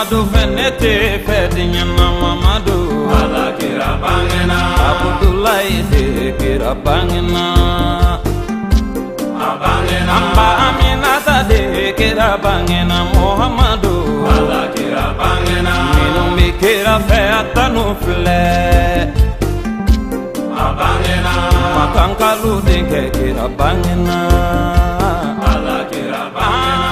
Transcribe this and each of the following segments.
Muhammadu fenete fedinyana Muhammadu ala kira bangena Abdullahi de kira bangena abangena Amba Aminata de kira bangena Muhammadu ala kira bangena Minumbi kira fe atanu fle abangena Makankalu de kira bangena ala kira bangena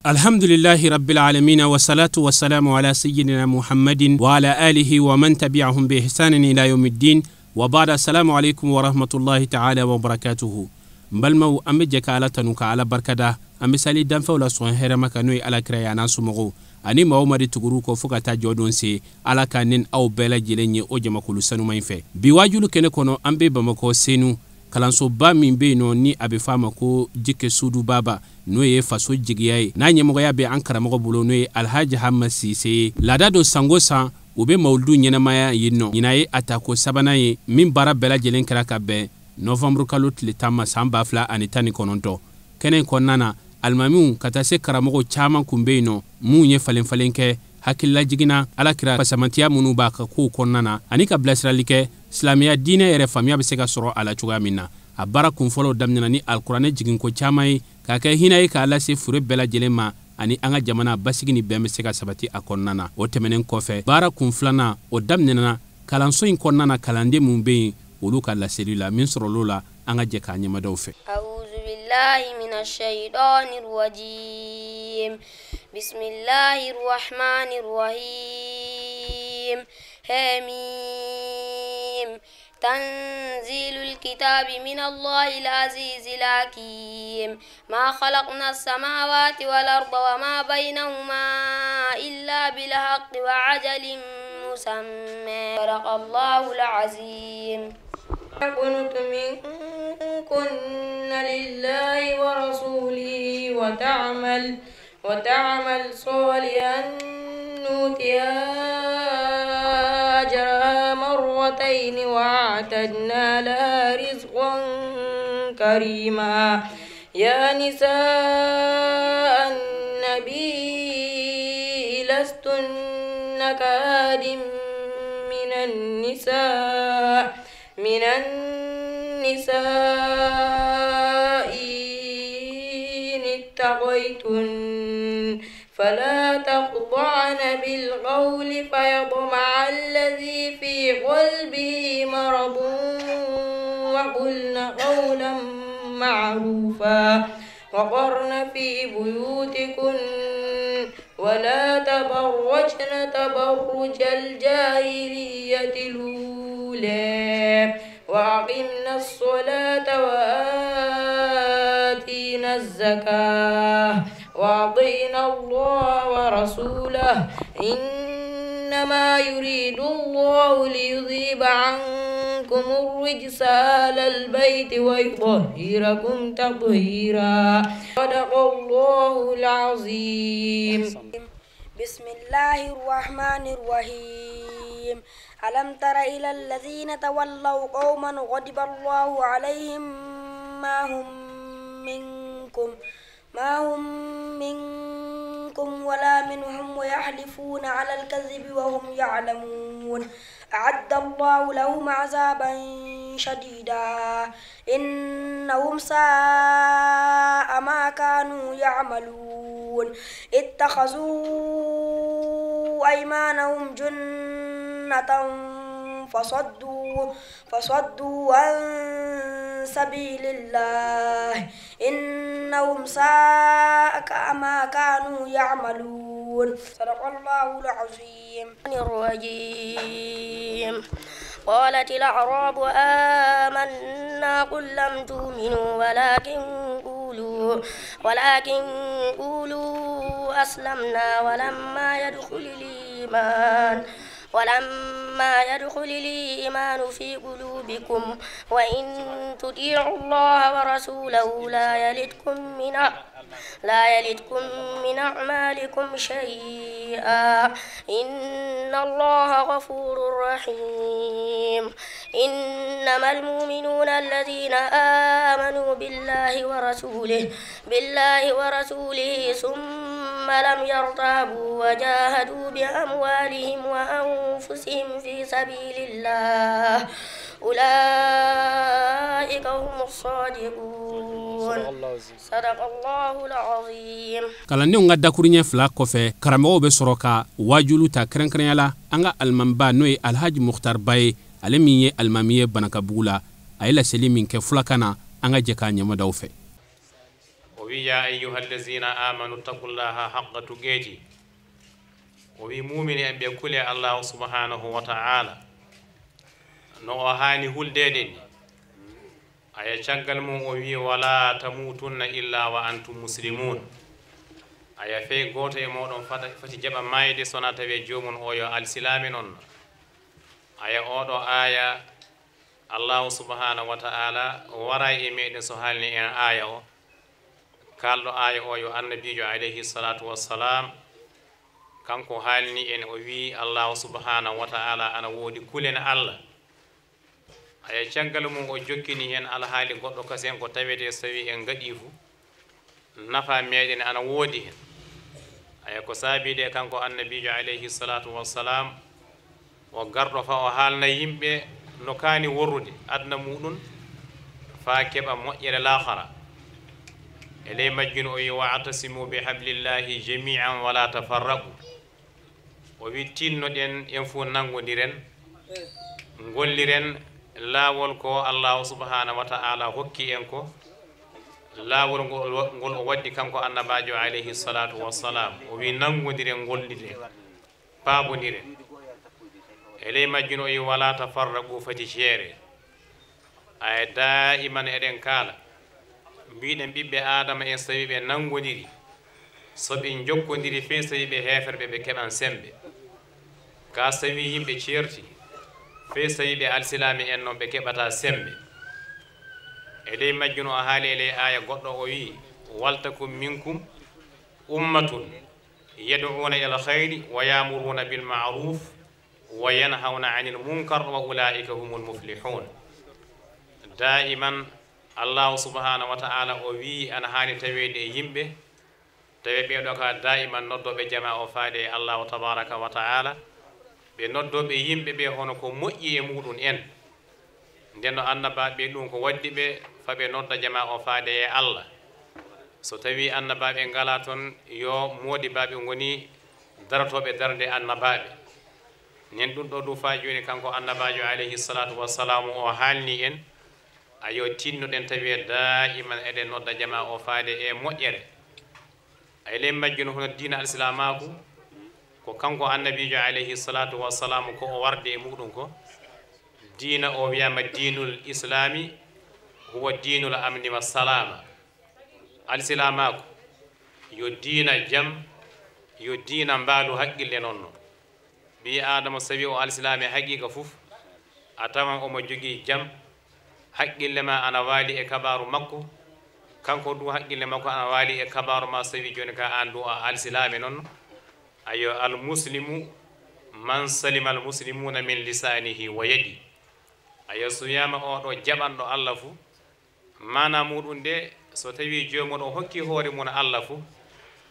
الحمد لله رب العالمين والصلاة والسلام على سيدنا محمد وعلى آله ومن تبعهم بإحسان إلى يوم الدين وبعد السلام عليكم ورحمة الله تعالى وبركاته مبلمو أمي جكالة نوكا على بركة أمي سالي دنفا ولا سوان هرما كانوي على كريانا سمغو أني ما أمري تغروكو فوكا تاجودون سي على كانين أو بلا جليني أو جمكولو سنو ماينفي بيواجولو كنكونو أمبي بمكو سينو kalanso ba min be no ni abe fama ko jike sudu baba no ye faso jigiyaye na nyemogo ya be an karamogo bulo no ye alhaji hamma sise lada do sangosa ube mauldu nyenamaya yinno yinaye atako sabana ye min bara bela jelen kara ka be novembre kalo tile tamma samba fla anitani kononto kenen konnana almamiu katase karamogo chama kumbe no mu nye falen ke hakilla jigina alakira pasamantiya munu ba ka ko konnana anika blasralike islamiya dine yere famiya be se ka soro ala chuga minna abara kun folo damnana ni alqur'ane jigin ko chamai ka ka hinayi ka ala se fure bela jelema ani anga jamana basigini be me se ka sabati akonnana o temenen kofe bara kun flana o damnana kalanso in konnana kalande mumbe ulu ka la selula min soro lola anga je ka nyama dawfe a'udhu billahi minash shaitanir rajim bismillahir rahmanir rahim حميم تنزيل الكتاب من الله العزيز الحكيم ما خلقنا السماوات والأرض وما بينهما إلا بالحق وعجل مسمى صدق الله العظيم قنت منكن لله ورسوله وتعمل صالحا نؤتها أجرها مرتين وأعتدنا لها رزقا كريما يا نساء النبي لستن كأحد من النساء إن اتقيتن فلا تخضعن بالقول فيطمع الذي في قلبه مرض وقلن قولا معروفا وقرن في بيوتكن ولا تبرجن تبرج الجاهلية الأولى وأقمنا الصلاة وآتينا الزكاة وأطعنا الله ورسوله إنما يريد الله ليذهب عنكم الرجس أهل البيت ويطهركم تطهيرا صدق الله العظيم بسم الله الرحمن الرحيم ألم تر إلى الذين تولوا قوما غضب الله عليهم ما هم منكم ولا منهم ويحلفون على الكذب وهم يعلمون أعد الله لهم عذابا شديدا إنهم ساء ما كانوا يعملون اتخذوا أيمانهم جنة فصدوا عن سبيل الله إنهم ساء ما كانوا يعملون صدق الله العظيم الرجيم قالت الأعراب آمنا قل لم تؤمنوا ولكن قولوا أسلمنا ولما يدخل الإيمان في قلوبكم وإن تطيعوا الله ورسوله لا يلدكم من أعمالكم شيئا إن الله غفور رحيم إنما المؤمنون الذين آمنوا بالله ورسوله ثم ثم لم يرتابوا وجاهدوا بأموالهم وأنفسهم في سبيل الله أولئك هم الصادقون صدق الله العظيم. kalandenw ka dakuruɲɛ fila kɔfɛ karamɔgɔw bɛ sɔrɔ ka wajulu ta kɛrɛnkɛrɛnya la an ka alimamiba n'o ye alhaji mukhtar baye ale min ye alimami ye banakabugu la a ye laseli min kɛ fulakan na an ka jɛ k'a ɲɛmadaw fɛ. يا أيها الذين آمنوا اتقوا الله حق تقاته وبمؤمن أن بكل الله سبحانه وتعالى نوهاني هلدين أي شغل مؤوي ولا تموتن إلا وأنتم مسلمون أي في غوتي مودون فتجب مايدي سنة بجومون أو السلامين أي أودو آية الله سبحانه وتعالى وراي إميد سهالني أن آية kallo aya o yo annabijo alayhi salatu wassalam kanko halni en o wi Allah subhanahu wa ta'ala ana wodi kulen Allah aya cangal mum o jokkini hen alhaali goddo kasen ko tawete sawi en gadi fu nafa meden ana wodi hen aya ko saabide kanko annabijo alayhi salatu wassalam o gardo fa o halna yimbe no kani worrude adna mudun fa keba moƴƴere laakhara إلي مجن واعتصموا بحبل الله جميعا ولا تفرقوا وبيتين ندين ينفو نانغو ديرن ngolliren laawol ko Allah subhanahu wa ta'ala hokki en ko laawol ngol o waddi kanko annabajo alayhi salatu wassalam o wi nangodiren gollide paabodiren ele majjino wala tafarraqu fati chere ay daiman eden kala biiden bibbe adama en sawi be nangodiri so be jokkodiri fe sawi be heferbe be keban sembe ka sawi yimbe certi fe sawi be alsilami en non be kebata sembe ede majjuno haali ele aya goddo o wi waltakum minkum ummatun yad'una ila khayri wa ya'muruna bil ma'ruf wa yanhauna 'anil munkar wa ulaika humul muflihun daiman Allah subhanahu wa ta'ala o wi ana hani tawede yimbe tawe be do ka daiman noddobe jama o faade Allah tabaraka wa ta'ala be noddobe yimbe be hono ko moƴƴi e mudun en denno annaba be dum ko waddi be fabe nodda jama o faade e Allah so tawi annaba be ngala ton yo modi babe ngoni daratobe darde annababe nen dum do du fa joni kanko annabajo alayhi salatu wassalam o halni en ayo tinnuɗen tawi daiman eɗen nodda jama o faade e moƴƴere ay le majjuno hono diina alislamaku ko kanko annabijo alayhi salatu wassalam ko o warde e muɗum ko diina o wiyama dinul islami huwa dinul amni wa salama alislamaku yo diina jam yo diina mbaalu haqqille nonno bi adama sawi o alislami haqiqa fuf a tawan omo jogui jam haqqille ma ana wali e kabaru makko kanko du haqqille makko ana wali e kabaru ma sawi joni ka andu al-islami non ayo al-muslimu man salima al-muslimuna min lisanihi wa yadi ayo suyama o do jabando Allah fu mana mudun de so tawi jomon o hokki hoore mun Allah fu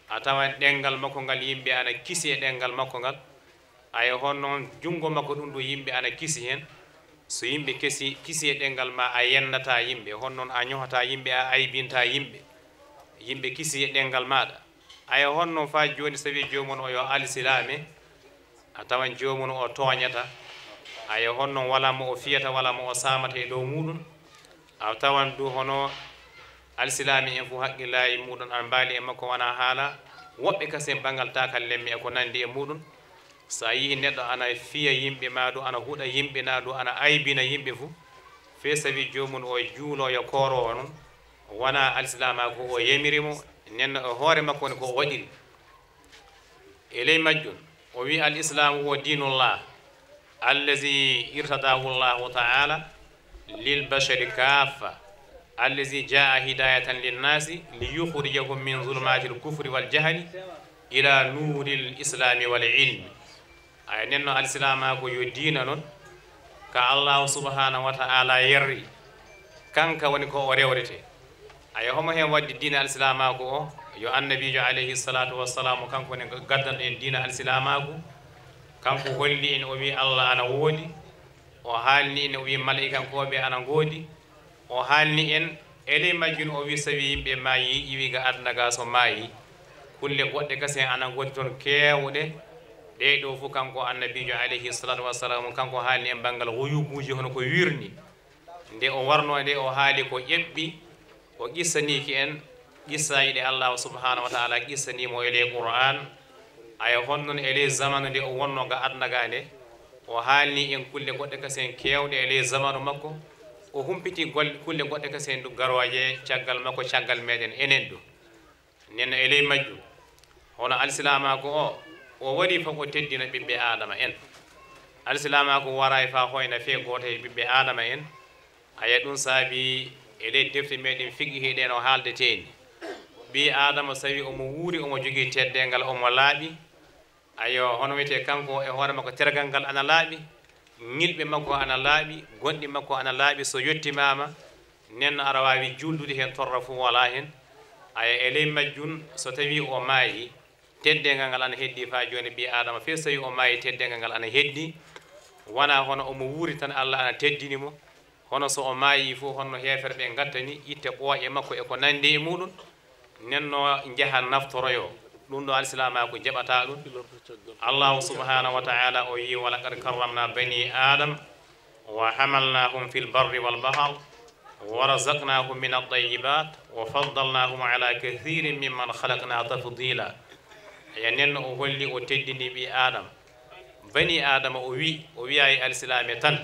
atawa dengal makko ngal yimbe ana kisi e dengal makko ngal ayo honnon jungo makko dum do yimbe ana kisi hen so yimbe kisi e dengal ma a yennata yimbe honnon a nyohata yimbe a aybinta yimbe yimbe kisi e dengal maada ay honnon fa joni sawi jomon o yo al-islami atawan jomon o toñata ay honnon wala mo o fiyata wala mo o samata e dow mudun atawan du hono al-islami en fu haqqillahi mudun an bali e makko wana hala wobbe kase bangal takal lemmi e ko nandi e mudun sa yi neddo ana fiya yimbe maadu ana huda yimbe naadu ana aybina yimbe fu fe sawi jomum o juulo yo koro non wana al-islama ko o yemirimo nen hoore makko ko wadiri elay majjun o wi al-islam huwa dinullah allazi irtadahu Allah ta'ala lil bashari kaffa allazi jaa hidayatan lin nasi liyukhrijahum min zulumatil kufri wal jahli ila nuril islami wal ilmi ay nenno al-islama ko yo diina non ka Allah subhanahu wa ta'ala yerri kanka woni ko o rewrete ay homo hen waddi dina al-islamaku o yo annabijo alayhi salatu wassalam kanko ne gaddan en dina al-islamaku kanko holli en o wi Allah ana woodi o haalni en o wi mala'ikankoɓe ana ngoodi o haalni en ele majjun o wi sawi yimɓe maayi iwi ga aduna ga so maayi kulle goɗɗe kase ana ngoodi toon keewɗe ɗe ɗo fof kanko annabijo alayhi salatu wassalam kanko haalni en banggal huyubuji hono ko wirni nde o warno nde o haali ko ƴeɓɓi o qissaniki en qissaji ɗe Allah subhanahu wa ta'ala qissanimo ele Qur'an aya honnon ele zamanu nde o wonno ga aduna ga nde o haalni en kulle goɗɗe kasen kewɗe ele zamanu makko o humpiti kulle goɗɗe kasen du garoje caggal makko caggal meɗen enen ɗo nenno ele majju hono alsilamako o waɗi fof o teddina ɓiɓɓe adama en alsilamako wara e fa hoyna fe goto e ɓiɓɓe adama en aya ɗum saabi ele defte meɗen figgi heɗen o haaldeteni ɓi adama sawi omo wuuri omo jogui teddengal omo laaɓi ayo hono wiyete kanko e hoore makko tergal ngal ana laaɓi ñilɓe makko ana laaɓi gonɗi makko ana laaɓi so yettimama nenno aɗa wawi juldude hen torra fo wala hen aya e ley majjun so tawi o maayi teddengal ngal ana heddi fa joni ɓi adama fe so tawi o maayi teddengal ngal ana heddi wona hono omo wuuri tan Allah ana teddinimo hono so o maayi fof honno hefere ɓe gattani itte ɓooƴe makko e ko nandi e muɗum nenno jaha naftoroyo ɗum ɗo alsilamako jaɓata ɗum allahu subhanahu wa ta'ala o yi wa laqad karramna bani adam wa hamalnahum fil barri wal bahr wa razaqnahum min at-tayyibat wa faddalnahum ala kathirin mimman khalaqna tafdila ya nenno o holli o teddini ɓi adam bani adama o wiya e alsilame tan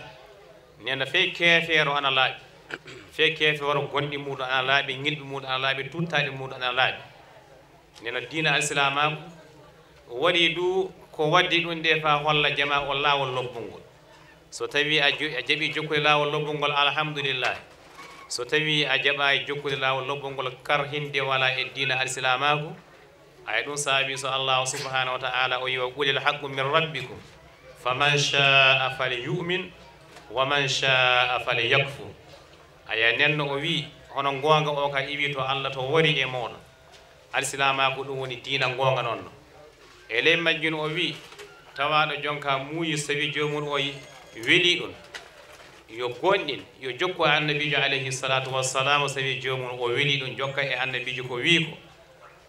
nenno fe keefeero ana laaɓi fe keefeero gonɗi muɗum ana laaɓi ñilɓe muɗum ana laaɓi tuttaɗe muɗum ana laaɓi neno diina alsilamako waɗi du ko waddi ɗum nde fa holla jama o laawol lobbungol so tawi a jaɓi jokkude laawol lobbungol alhamdulillah so tawi a jaɓa jokkude laawol lobbungol kar hinde wala e diina alsilamako ay ɗum saabi so Allah subhanahu wa ta'ala o yiwa qulil haqqu min rabbikum faman sha'a falyu'min wa man sha'a falyakfur aya nenno o wi hono gonga o ka iwi to Allah to wari e moɗon alsilamako ɗum woni diina gonga noon e ley majjun o wi tawaɗo jonka muuyi so tawi jomum o weeli ɗum yo gonɗin yo jokku annabijo alayhi salatu wassalam so tawi jomum o weeli ɗum jokka e annabijo ko wi ko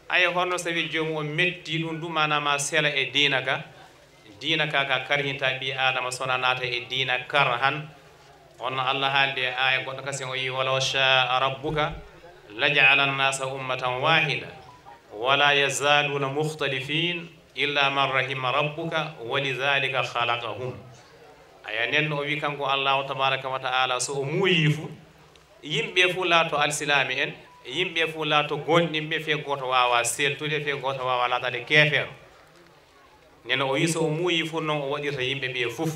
aya honno so tawi jomum o metti ɗum ɗum manama sela e diina ka ka karhinta ɓi adama sona naata e diina kar han onno Allah haalde aya goɗɗo kasen o yi walaw sha'a rabbuka laja'ala an-nasa ummatan wahida wala yazaluna mukhtalifin illa man rahima rabbuka walidhalika khalaqahum aya nenno o wi kanko Allah tabaraka wa ta'ala so o muuyi fu yimɓe fu laato alsilami en yimɓe fu laato gonɗinɓe fe goto wawa seltude fe goto wawa laatade keefeero neno o wi so o muuyi fu noon o waɗirta yimɓe ɓe fof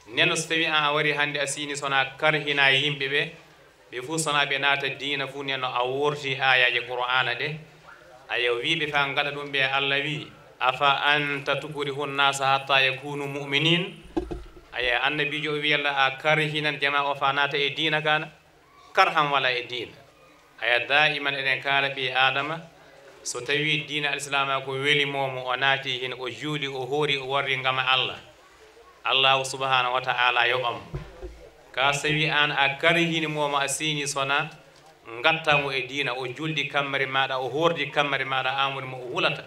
neno so tawi a wari hande a sini sona karhina yimɓe ɓe fof sona ɓe naata diina fu neno a worti ayaji qur'ana ɗe aya wiɓe fa gaɗa ɗum ɓe Allah wi afa anta tukrihu nnasa hatta yakunu mu'minin aya annabijo o wiyalla a karhinan jama o fa naata e diina kana karhan wala e diina aya daiman eɗen kaala ɓi adama so tawi diina alislama ko weli momo o naati hen o juuli o hoori o warri ngama Allah subhanahu wa ta'ala yoɓam ka sawi an a karhini momo a sini sona gattamo e diina o juldi kammari maɗa o hordi kammari maɗa amuri mo o wulata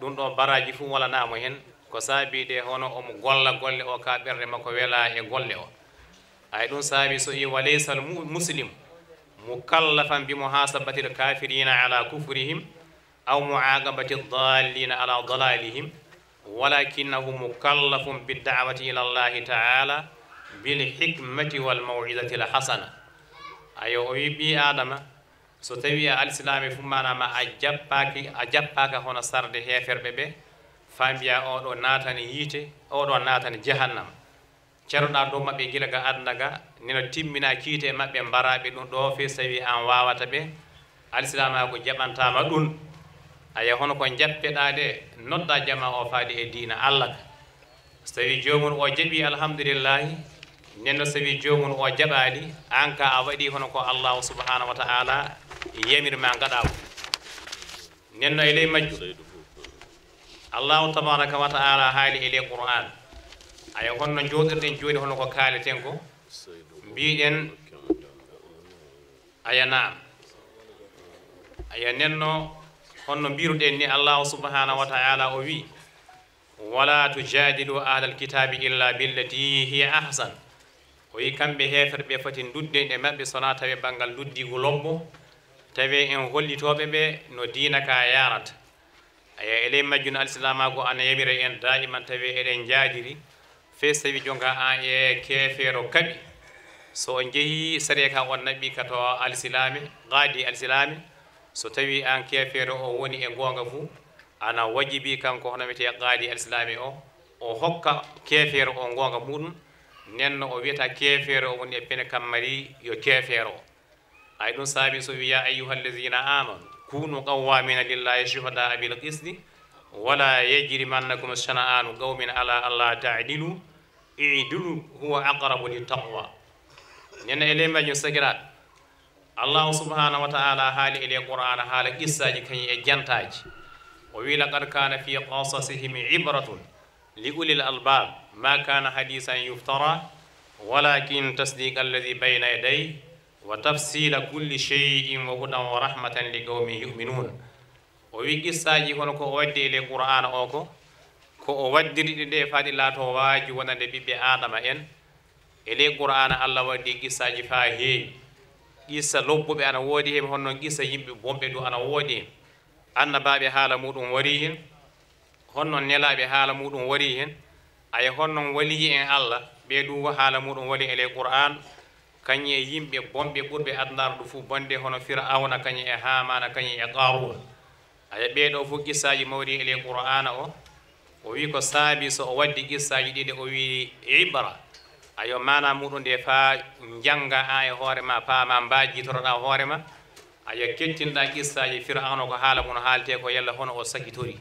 ɗum ɗo baraji fu walanamo hen ko saabide hono omo golla golle o ka ɓerde makko wela e golle o ay ɗum saabi so yi walaysal muslim mukallafan bi muhasabati al kafirina ala kufrihim aw muaqabati ad-dallina ala dalalihim walakinahu mukallafun bid da'wati ila Allah ta'ala bil hikmati wal maw'izati al hasana ayo o wi ɓi adama so tawi a alislami fu manama a jappaka hono sarde heferɓe ɓe fa mbiya oɗo natani yiite oɗo natani jahannam ceernoɗa dow maɓɓe gila ga aduna ga neno timmina kiite e maɓɓe mbaraɓe ɗum ɗo fe so tawi an wawata ɓe alislama ko jaɓantama ɗum aya hono ko jappeɗa de nodda jama o faade e diina Allah ka so tawi jomum o jaaɓi alhamdulillahi nenno so tawi jomum o jaɓali an ka a waɗi hono ko Allah subhanahu wa ta'ala yemir ma gaɗa ko nenno e ley majju allahu tabaraka wa taala haali e ley qur'an aya honno jooɗirɗen jooni hono ko kaaleten ko mbiɗen aya naam aya nenno honno mbiruɗen ni allahu subhanahu wa taala o wi wala tujadilu ahla alkitabi illa billati hiya ahsan o wi kamɓe heferɓe foti dudden e maɓɓe sona tawi banggal duddigu lobbo tawi en hollitoɓe ɓe no diina ka yarata aya eley majjun alislamago ana yamira en daiman tawi eɗen jaadiri fes tawi jonka an e kefeero kaɓi so o jeehi sare ka on naɓɓi ka to alislami qaadi alislami so tawi an kefeero o woni e gonga fuu ana wajibi kanko hono wiyete qaadi alislami o hokka kefeero o gonga muɗum nenno o wiyata kefeero o woni e pene kammari yo kefeero o ay ɗum saabi so wiya ayyuha allazina amanu kunu qawwamina lillahi shuhada bil qisdi wala yajrimannakum shana'anu qawmin ala alla ta'dilu i'dilu huwa aqrabu littaqwa nenno e lembaji sagirat allah subhanahu wa ta'ala haali ele qur'ana haala qissaji kañi e jantaji o wi laqad kana fi qasasihim ibratun li ulil albab ma kana hadisan yuftara walakin tasdiqa alladhi bayna yadayhi wa tafsila kulli shay'in wa hudan wa rahmatan li qaumin yu'minun o wi qissaji hono ko waddi ele qur'ana o ko o waddiri de faadi laato waaji wonande bibbe adama en ele qur'ana allah waddi qissaji fa heewi qissa lobbuɓe ana woodi hen honno qissa yimɓe bomɓe du ana woodi annabaɓe haala muɗum wari hen honnon nelaɓe haala muɗum wari hen aya honnon waliyi en allah ɓe ɗum haala muɗum wali ele qur'an kañi e yimɓe bomɓe ɓurɓe adnaro ɗo fuu bonde hono firawna kañi e hamana kañi e qarun aya ɓeɗo fof qissaji mawɗi ele qur'ana o wi ko saabi so o waddi qissaji ɗiɗi o wi ibra ayo mana muɗum nde fa janga a e hoore ma paama mbajitoroɗa hoore ma ayo kettinɗa qissaji firawna ko haala mum haalte ko yalla hono o sakitori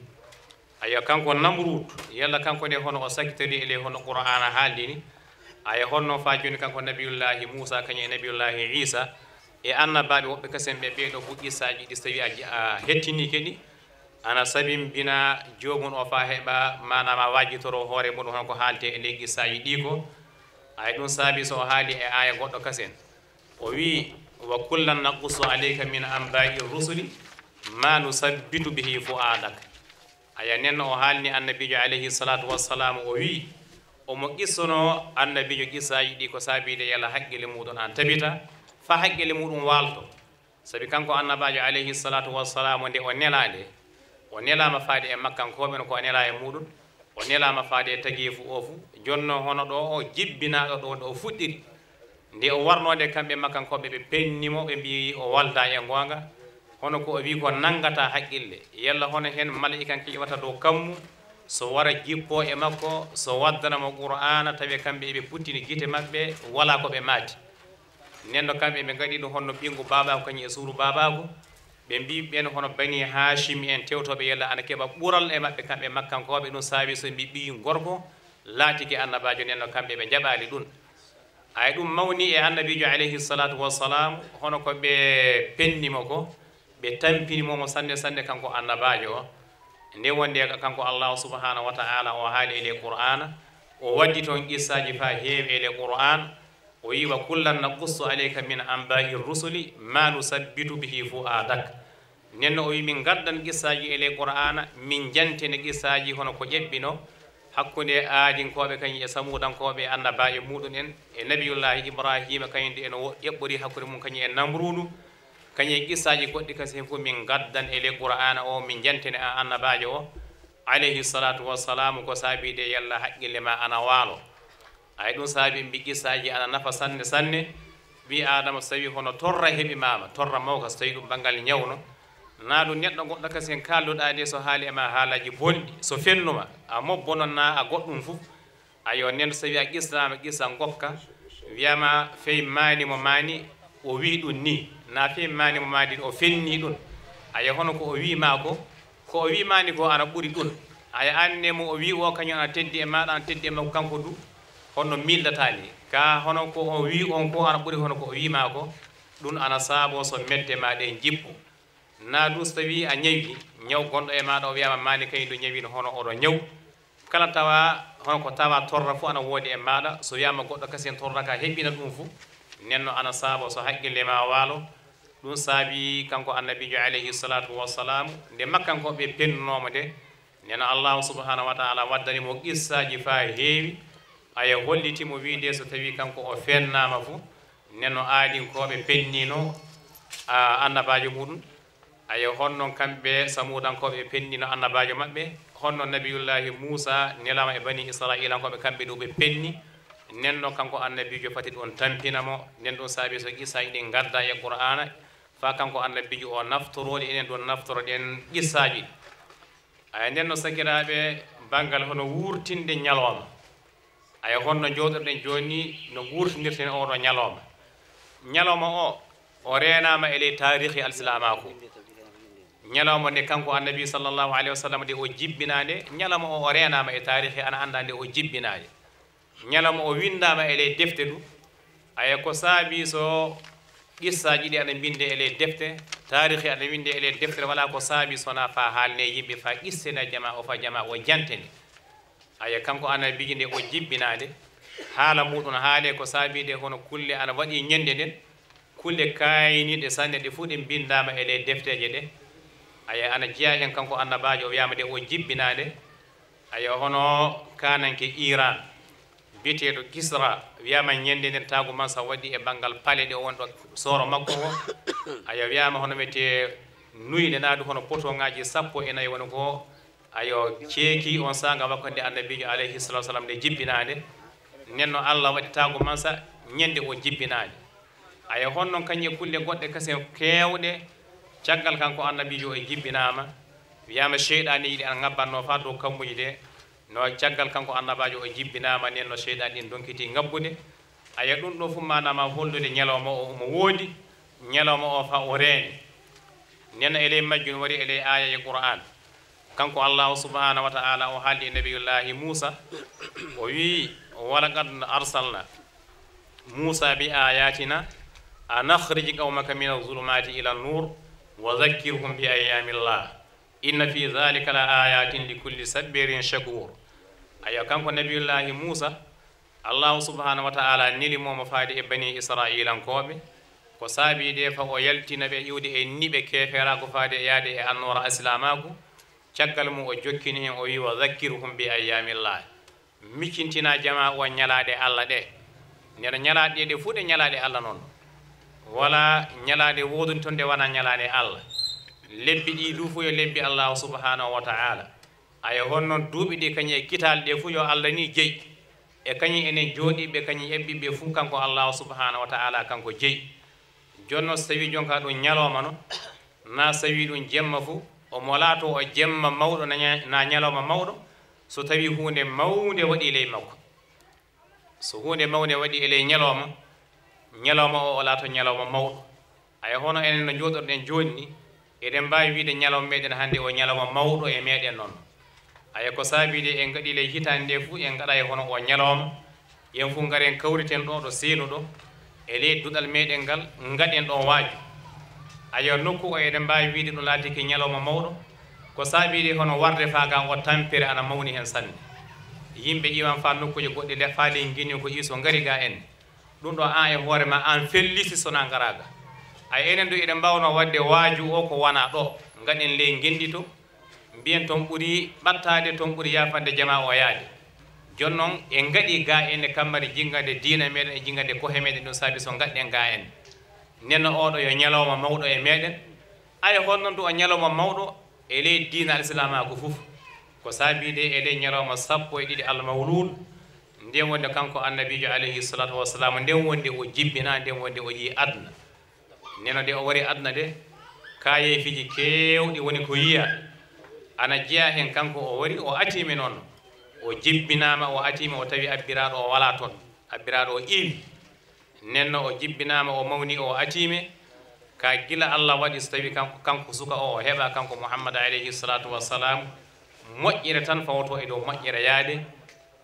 ayo kanko namrud yalla kanko nde hono o sakitori ele hono qur'ana haaldi ni aya honno fa joni kanko nabiyullahi moussa kañum e nabiyullahi isa e annabaɓe woɓɓe kasen ɓe ɓeɗo fof qissaji ɗi so tawi a hettini keɗi ana sabimbina jomum o fa heɓa manama wajitoro hoore muɗum hono ko haalte e ley qissaji ɗi ko ay ɗum saabi so haali e aya goɗɗo kasen o wi wa kullan naqussu alayka min anba'i rusuli ma nusabbitu bihi fu'adak aya nenno o haalni annabijo alayhi salatu wassalam o wi omo qissono annabijo qissaji ɗi ko saabide yalla haqqille muɗum an tabita fa haqqille muɗum walto sabi kanko annabajo alayhi salatu wassalam nde o nelade o nelama faade e makkankoɓe no ko nela e muɗum o nelama faade e taguifu o fu jonno hono ɗo o jibbinaɗo ɗo fuɗɗiri nde o warnode kamɓe makkankoɓe ɓe pennimo ɓe mbi o walda e gonga hono ko o wi ko nangata haqqille yalla hono hen mala'ikanke iwata dow kammu so wara jippo e makko so waddanamo qur'ana tawi kamɓe eɓe puttini guite mabɓe wala ko ɓe maati nenno kamɓe ɓe gaɗi ɗum honno ɓingu babako kañum e suuru babako ɓe mbi ɓen hono bani hashim en tewtoɓe yalla ana keɓa ɓural e maɓɓe kamɓe makkankoɓe ɗum saabi so mbi ɓi gorko laatike annabajo nenno kamɓe ɓe jaɓali ɗum ay ɗum mawni e annabijo alayhi salatu wassalam hono ko ɓe pennimo ko ɓe tampinimomo sanne sanne kanko annabajo o nde wonde kanko allahu subhanahu wa ta'ala o haali ele qur'ana o waddi toon qissaji fa heewi ele qur'an o wi wa kullan naqussu alayka min anba'i rusuli ma nusabbitu bihi fu'adak nenno o wi min gaddan qissaji ele qur'ana min jantene qissaji hono ko ƴeɓɓino hakkunde aadinkoɓe kañum e samudankoɓe annabaɓe muɗum en e nabiyullahi ibrahima kañumde eno ƴeɓɓori hakkude mum kañum e namrudu kañum e qissaji goɗɗi kasi hen fof min gaddan ele qur'ana o min jantene a annabajo o alayhi salatu wassalam ko saabide yalla haqqille ma ana waalo ay ɗum saabi mbi qissaji ana nafa sanne sanne ɓi adama so tawi hono torra heeɓi mama torra mawka so tawi ɗum banggal ñawno na ɗum neɗɗo goɗɗo kasi en kalluɗa nde so haali e ma haalaji bonɗi so fennuma a mobbo noon na a goɗɗum fof ayo nen so tawi a qissama qissa gokka wiyama fey mani mo mani o wi ɗum ni na fey mani mo mani o fenni ɗum aya hono ko o wima ko o wimani ko ana ɓuuri ɗum aya anne mo o wi o kañum ana teddi e maɗa ana teddi e makko kanko du honno mildatali ka hono ko o wi on ko ana ɓuuri hono ko o wima ko ɗum ana saabo so medde ma ɗe jippo na du so tawi a ñawi ñaw gonɗo e maɗa o wiyama mani kay ɗo ñawino hono oɗo ñaw kala tawa hono ko tawa torra fu ana woodi e maɗa so wiyama goɗɗo kasi en torra ka heɓɓina ɗum fu nenno ana saabo so haqqille ma waalo ɗum saabi kanko annabijo alayhi salatu wassalam nde makkankoɓe pennunoma de neno allahu subhanahu wa taala waddanimo qissaji fa heewi aya hollitimo wiide so tawi kanko o fennama fu neno aadinkoɓe pennino annabajo muɗum aya honnon kamɓe samudankoɓe pennino annabajo maɓɓe honno nabiyullahi moussa nelama e bani israilankoɓe kamɓe ɗo ɓe penni nenno kanko annabijo fati ɗon tampinamo nen ɗon saabi so qissaji ɗin gadda e qur'ana fa kanko annabijo o naftoroɗe enen ɗon naftoroɗen qissaji aya nden no sakiraɓe banggal hono wurtinde ñalowma aya honno jooɗorɗen joni no wurtinirten oɗo ñalowma o renama ele tarihi alislamaku ñalawma nde kanko annabi sallllahu alayhi wa sallam nde o jibbinade ñalawma o renama e tarihi ana anda nde o jibbinade ñalawma o windama ele defte ɗu aya ko saabi so qissaji ɗi aɗa binde ele defte tarihi aɗa winde ele deftere wala ko saabi sona fa haalne yimɓe fa qissena jama o fa jama o jantene aya kanko annabijo nde o jibbinade haala muɗum haale ko saabi de hono kulle ana waɗi ñande nden kulle kayniɗe sanne ɗe fuu ɗe bindama ele defteje ɗe aya ana jeeya hen kanko annabajo o wiyama de o jibbinade aya hono kananke Iran biyeteɗo Kisra wiyama ñande nden tagu man sa waɗi e banggal pale ɗe wonɗo soro makko o aya wiyama hono wiyete nuyɗe naadu hono potoŋaji 14 woni ko ayo ceeki on sanga makko nde annabijo alayhi salatu wasalam nde jibbinade nenno Allah waɗi tagu man sa ñande o jibbinade aya honnon kañƴe kulle goɗɗe kase kewɗe caggal kanko annabijo e jibbinama wiyama cheyɗani yiɗi ana ngabbanno fa dow kammuji de no caggal kanko annabajo o jibbinama nen no cheyɗani ɗin donkiti ngabbude aya ɗum ɗo fu manama hollude ñalawma o omo woodi ñalawma o fa o reeni nena eley majjum wari eley aya e qur'an kanko allahu subhanahu wa ta'ala o haaldi e nabiyullahi moussa o wi walaqad arsalna moussa bi ayatina an akhrij qawmaka min azulumati ila an-nur wa dhakkirhum bi ayamillah inna fi dhalika la ayatin li kulli sabirin shakur aya kanko nabiyullahi moussa allahu subhanahu wa ta'ala nilimomo faade e bani israilankoɓe ko saabi de fa o yaltina ɓe iwde e niɓe kefera ko faade e yaade e annora islamaku caggal mum o jokkini hen o wi wa dhakkirhum bi ayamillah miccintina jama o ñalaɗe allah ɗe nena ñalaɗe ɗe fuu ɗe ñalaɗe allah noon wala ñalaɗe woduni toon nde wona ñalaɗe allah lebbi ɗi du fu yo lebbi allahu subhanahu wa ta'ala aya honnoon duuɓi ɗi kañi e kital ɗe fu yo allah ni jeeyi e kañi enen jooɗiɓe kañi eɓɓiɓe fu kanko allahu subhanahu wa ta'ala kanko jeeyi jonno so tawi jonka ɗum ñalawma no na so tawi ɗum jemma fu omo laato o jemma mawɗo na ñalawma mawɗo so tawi hunde mawde waɗi ley makko so hunde mawde waɗi e ley ñalawma o laato ñalawma mawɗo aya hono enen no jooɗorɗen joni ni eɗen mbawi wiide ñalawma meɗen hannde o ñalawma mawɗo e meɗen noon aya ko saabide en gaɗi ley hitande nde fuu en gaɗa e hono o ñalawma yen fuu garen kawriten ɗo ɗo seenu ɗo e ley duɗal meɗen ngal gaɗen ɗo waaju aya nokku o eɗen mbawi wiide ɗum laatiki ñalawma mawɗo ko saabide hono warde faga o tampere ana mawni hen sanne yimɓe ƴiwan fa nokkuji goɗɗi le faale guini ko iso ngari ga en ɗum ɗo an e hoore ma an felliti sona garaga ay enen ɗo eɗen mbawno wadde waaju o ko wona ɗo gaɗen ley gendi to mbiyen toon ɓuuri ɓattade toon ɓuuri yafande jama o yaade jon noon en gaɗi ga en e kammari jingade diina meɗen e jingade kohe meɗen ɗum saabi so gaɗɗen ga en nenno oɗo yo ñalawma mawɗo e meɗen ay honnoon du o ñalawma mawɗo e ley diina alislamaku fof ko saabide e ley ñalawma 12 almawlud nden wonde kanko annabijo alayhi salatu wassalam nden wonde o jibbina nden wonde o yii aduna neno de o wari aduna de kayefiji kewɗi woni ko yiya ana jeeya hen kanko o wari o atimi noon o jibbinama o atimi o tawi abbiraɗo o wala toon abbiraɗo o iwi nenno o jibbinama o mawni o atime ka gila Allah waɗi so tawi kanko suka o heɓa kanko Muhammad alayhi salatu wassalam moƴƴere tan fawoto e dow moƴƴere yaade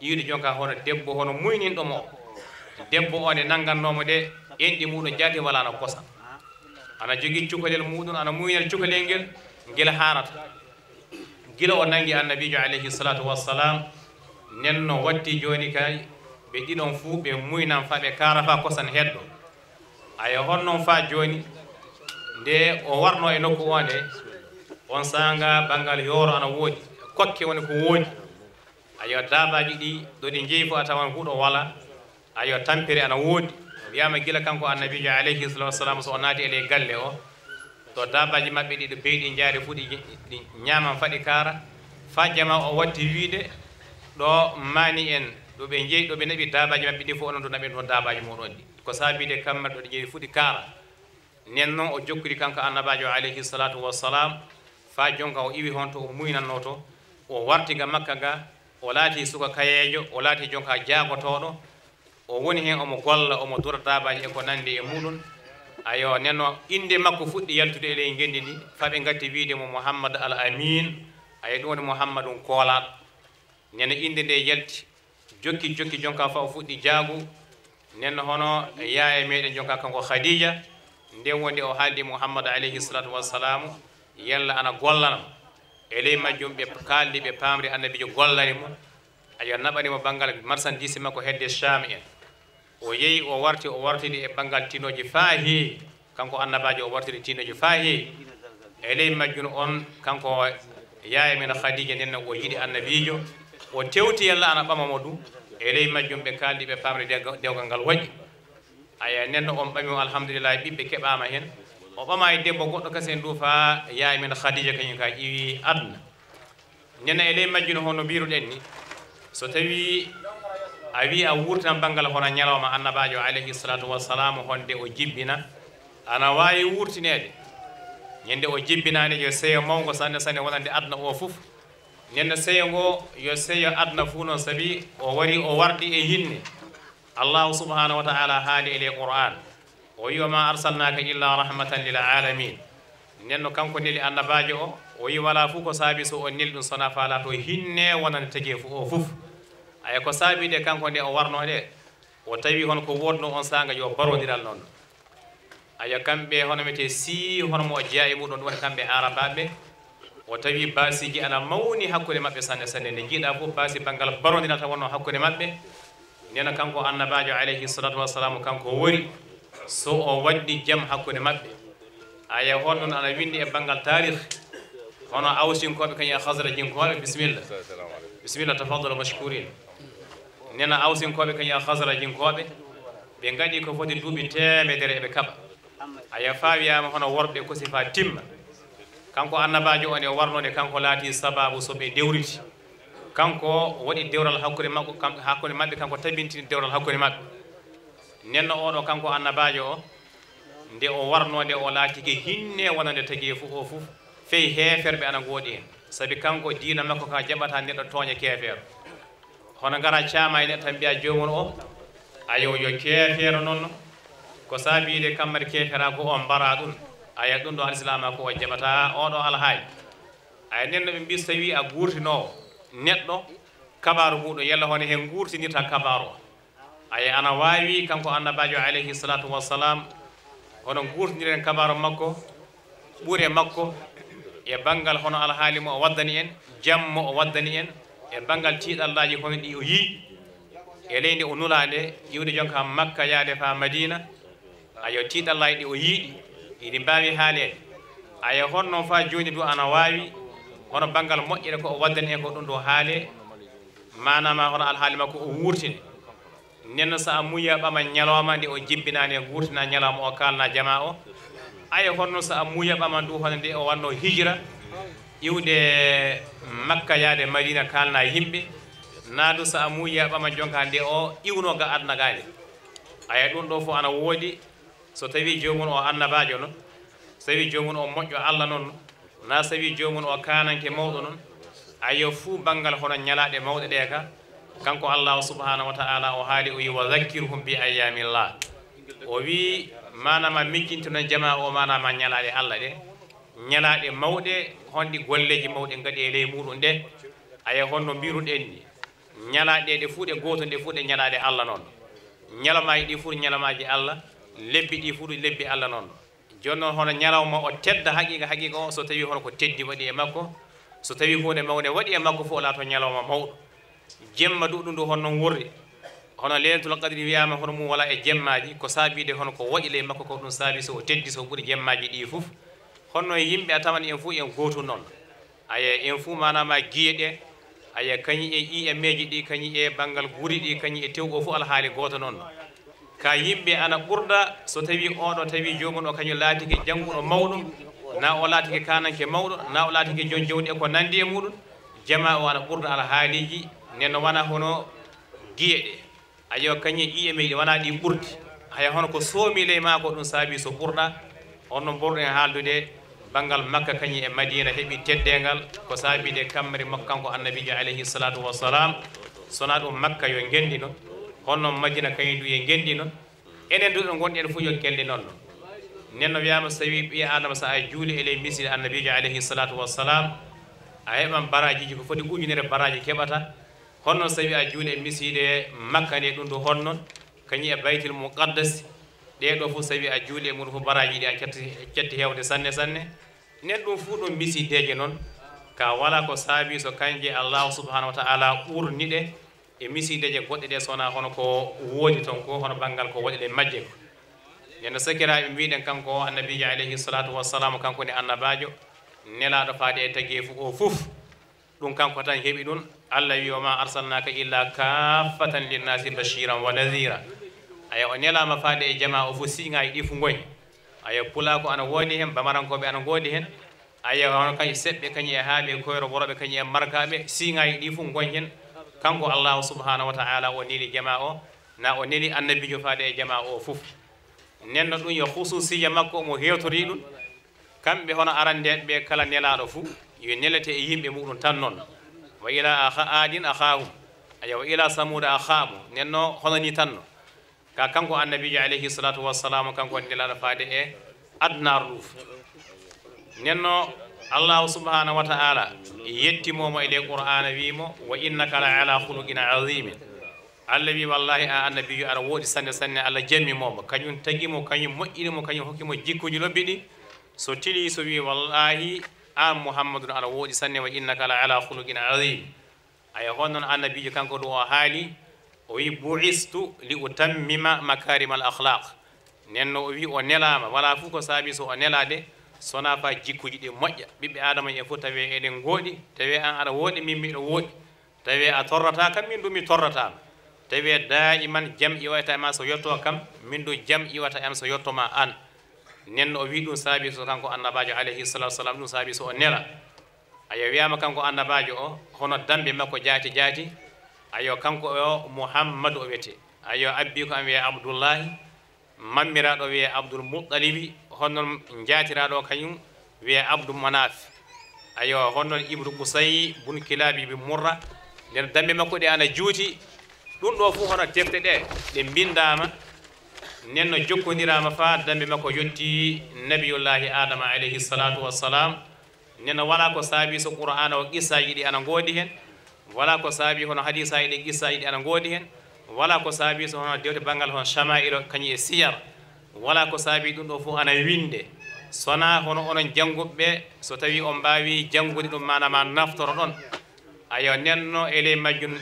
yiide jonka hono debbo hono muyninɗomo debbo o nde nanggannomo de enɗi muɗum jaati wala no kosa ana jogi cukalel muɗum ana muynel cukalel ngel gila harata gila o nangi annabijo alayhi salatu wassalam nenno watti joni kay ɓe ɗiɗon fuu ɓe muynan fa ɓe kara fa kosan heddo aya honnon fa joni nde o warno e nokku onde on sanga bangal yoro ana woodi kokke woni ko woodi ayo dabaji ɗi ɗoɗi jeeyi fo a tawan huuɗo wala ayo tampere ana woodi wiyama gila kanko annabijo alayhi salatu wassalam so o naati ele galle o to dabaji mabɓe ɗi ɗo beyɗi jaari fu ɗi ñaman faɗi kara fa jama o watti wiide ɗo mani en ɗo ɓe jeeyi ɗo ɓe naɓi dabaji mabɓe ɗi fo onon to naɓen toon dabaji muɗon ɗi ko saabide kammat ɗo ɗi jeeyi fu ɗi kara nen noon o jokkiri kanko annabajo alayhi salatu wassalam fa jonka o iwi hon to o muynanno to o wartiga makka ga o laati suka kayejo o laati jonka jaagotoɗo o woni hen omo golla omo dura dabaji e ko nandi e muɗum ayo nenno inde makko fuɗɗi yaltude e ley gendi ndi faɓe gatti wiide mo mouhammad al amin ayi ɗum woni mouhammadum koolaɗo neno inde nde yalti jokki jonka fa o fuɗɗi jaagu nenno hono yaaya meɗen jonka kanko khadija nden wonde o haaldi mouhammad alayhi salatu wassalamu yalla ana gollanam e ley majjum ɓe kaldi ɓe pamri annabijo gollani mo ayo naɓanimo banggal marchandise makko hedde cham en o yeeyi o wartidi e banggal tinoji fa heewi kanko annabajo o wartidi tinoji fa heewi e ley majjum on kanko yaaya men khadija nden o yiɗi annabijo o tewti yalla ana ɓamamo ɗum e ley majjum ɓe kaldi ɓe pamri dewgal ngal waɗi aya nenno on ɓamimo alhamdulillah ɓiɓɓe keɓama hen o ɓama e debbo goɗɗo kasi en ɗu fa yaay men khadija kañum ka ƴiwi aduna nenno e ley majjuno hono mbiruɗen ni so tawi a wi a wurtan banggal hono ñalawma annabajo alayhi salatu wassalam honde o jibbina ana wawi wurtinede ñande o jibbinade yo seeyo mawgo sanne wonande aduna o foof nenno seeyo ngo yo seeyo aduna fuu noon saabi o wari o wardi e hinne allahu subhanahu wa ta'ala haali ele qur'an o wi ma arsalnaka illa rahmatan lil alamin nenno kanko neli annabajo o wi wala fu ko saabi so o neli ɗum sona faala to hinne wonande tagi fu o foof ay ko saabi de kanko nde o warno de o tawi hon ko wodno on sanga yo barodiral noon aya kamɓe hono mete si hono mo jeeya e muɗon ɗum woni kamɓe arabaɓe o tawi basiji ana mawni hakkude mabɓe sanne nde jiiɗa fof basi banggal barodiral tan wonno hakkude mabɓe nena kanko annabajo alayhi salatu wassalam kanko wori so o waddi jaam hakkude mabɓe aya hon ɗon ana windi e banggal tarikh hono awsinkoɓe kañum e khasrajinkoɓe bisimillah tafaddalu mashkurin nena awsinkoɓe kañum e khasrajinkoɓe ɓe gaɗi ko foti duuɓi temedere eɓe kaɓa aya fa wiyama hono worɓe ko sifa timma kanko annabajo on e warnode kanko laati sababu so ɓe dewriti kanko waɗi dewral hakkude mabɓe kanko tabintini dewral hakkude mabɓe nenno oɗo kanko annabajo o nde o warnode o laatike hinne wonande tagi fof o fof fey heferɓe ana gooɗi hen saabi kanko diina makko ka jaɓata neɗɗo tooña keefeero hono gara caama e neɗɗo tan mbiya jomum o ayo yo keefeero noon ko saabide kammata keefera ko on mbara ɗum aya ɗum ɗo alislama ko o jaɓata oɗo alhaali aya nenno ɓe mbi so tawi a guurtinowo neɗɗo kabaru muɗum yalla hono hen guurtinirta kabaru o aya ana wawi kanko annabajo alayhi salatu wassalam hono guurtiniren kabaru makko ɓuure makko e banggal hono alhaali mo o waddani en jammo o waddani en e banggal tiiɗallaji hono ɗi o yii e leydi o nulande iwde jonka makka yaade fa madina ayo tiiɗallaji ɗi o yiiɗi iɗi mbawi haalede aya honno fa joni du ana wawi hono banggal moƴƴere ko o waddani en ko ɗum ɗo haale manama hono alhaali makko o wurtini nenno sa muya ɓama ñalawma nde o jibbinani e wurtina ñalawma o kalna jama o aya honno sa muya ɓama ndu hono nde o wanno hijra iwde makka yaade madina kalna yimɓe naadu sa muya ɓama jonka nde o iwnoga aduna gani aya ɗum ɗo fof ana woodi so tawi jomum o annabajo noon so tawi jomum o moƴƴo allah noon na so tawi jomum o kananke mawɗo noon ayo fuu banggal hono ñalaɗe mawɗe ɗe ka kanko allahu subhanahu wa ta'ala o haali o wi wa dhakkirhum bi ayyamillah o wi manama miccintino jama o manama ñalaɗe allah ɗe ñalaɗe mawɗe honɗi golleji mawɗe gaɗi e ley muɗum nde aya honno mbiruɗen ni ñalaɗe ɗe fuu ɗe goto nde fuu ɗe ñalaɗe allah noon ñalamaji ɗi fuu ɗe ñalamaji allah lebbi ɗi fuu ɗe lebbi allah noon joni noon hono ñalawma o tedda haqiqa o so tawi hono ko teddi waɗi e makko so tawi hunde mawde waɗi e makko fof laato ñalawma mawɗo jemma ɗuɗɗum ndu hono noon wurri hono leylatul qadri wiyama hono mum wala e jemmaji ko saabide hono ko waɗi ley makko ko ɗum saabi so o teddi so ɓuuri jemmaji ɗi fof honno yimɓe a tawan en fof en gotu noon aya en fof manama guiye ɗe aya kañi e IMEji ɗi kañi e banggal guri ɗi kañi e tewgo fof alhaali goto noon ka yimɓe ana ɓurda so tawi oɗo tawi jomum o kañum laatike jangguɗo mawɗo na o laatike kananke mawɗo na o laatike jon jawdi e ko nandi e muɗum jama o ana ɓurda alhaaliji nenno wona hono guiye ɗe ayo kañi e IMEji ɗi wona ɗi ɓurdi haya hono ko soomi ley ma ko ɗum saabi so ɓurɗa on no ɓurɗen haaldude banggal makka kañi e madina heeɓi teddengal ko saabide kammari makko kanko annabijo alayhi salatu wassalam sona ɗum makka yo gendi noon honno madina kañum du ye gendi noon enen du ɗo gonɗi en fof yo kelli noon nenno wiyama so tawi ɓiye adama sa a juuli eley miside annabijo alayhi salatu wassalam a heɓan barajiji ko foti ujunere baraji keɓata honno so tawi a juuli e miside makka nde ɗum du honnoon kañi e baytil muqaddas ɗeɗo fof so tawi a juuli e muɗum fof baraji ɗi a cetti hewde sanne sanne nen ɗum fuu ɗum misideje noon ka wala ko saabi so kanje allahu subhanahu wa taala ɓurniɗe e misideje goɗɗe ɗe sowona hono ko woodi toon ko hono banggal ko waɗi ɗe majje ko neno sakiraɓe mbiɗen kanko annabijo alayhi salatu wassalam kanko ne annabajo nelaɗo faade e taggue fof o fof ɗum kanko tan heeɓi ɗum allah wi wama arsalnaka illa kaffatan linnasi bashiran wa nadira aya o nelama faade e jama o fof siŋaji ɗi fof goñi aya pulako ana woodi hen bamarankoɓe ana goodi hen aya hono kañi seɓɓe kañi e haaɓe koyro woroɓe kañi e markaɓe siŋaji ɗi fof goñi hen kanko allahu subhanahu wa taala o neeli jama o na o neeli annabijo faade e jama o fof nenno ɗum yo hususiya makko mo hewtori ɗum kamɓe hono arandeɓe kala nelaɗo fof yo nelete e yimɓe muɗum tan noon wa ila adin akhahum aya wa ila samuda akhamu nenno hono ni tan no ka kanko annabijo alayhi salatu wassalam kanko nelaɗo faade e adnar ɗuf nenno allahu subhanahu wa taala yettimomo e le qur'ana wimo wa innaka la ala khuluqin azimin allah wi wallahi a annabijo aɗa woɗi sanne sanne allah jammimomo kañum taguimo kañum moƴƴinimo kañum hokkimo jikkuji lobbi ɗi so tili so wi wallahi an mouhammadou aɗa woɗi sanne wa innaka la ala khuluqin azim aya hon noon annabijo kanko ɗum o haali o wi bu'istu li utammima makarim al akhlaq nenno o wi o nelama wala fof ko saabi so o nelade sona fa jikkuji ɗi moƴƴa ɓiɓɓe adama en fof tawi eɗen gooɗi tawi an aɗa wooɗi min miɗo wooɗi tawi a torrata kam min ɗum mi torratama tawi daiman jaam iwata e ma so yetto kam min ɗum jaam iwata em so yettoma an nenno o wi ɗum saabi so kanko annabajo alayhi salatu wasalam ɗum saabi so o nela ayo wiyama kanko annabajo o hono dambe makko jaati jaati ayo kanko o mouhammadou o wiyete ayo abbi ko am wiye abdoullahi mammiraɗo wiye abdoul muttalibi honnon jaatiraɗo kañum wiye abdou manaf ayo honnon ibnu qusay bun kilabi bi murra nden dambe makko ɗe ana juuti ɗum ɗo fof hono defte ɗe bindama nenno jokkodirama fa dambe makko yetti nabiyullahi adama alayhi salatu wassalam nenno wala ko saabi so qur'ana o qissaji ɗi ana goodi hen wala ko saabi hono hadisaji ɗi qissaji ɗi ana goodi hen wala ko saabi so hono dewte banggal hono chama'il kañum e siyar wala ko saabi ɗum ɗo fof ana winde sona hono onon jangguɓe so tawi on mbawi janggude ɗum manama naftoro ɗon ayo nenno e ley majjum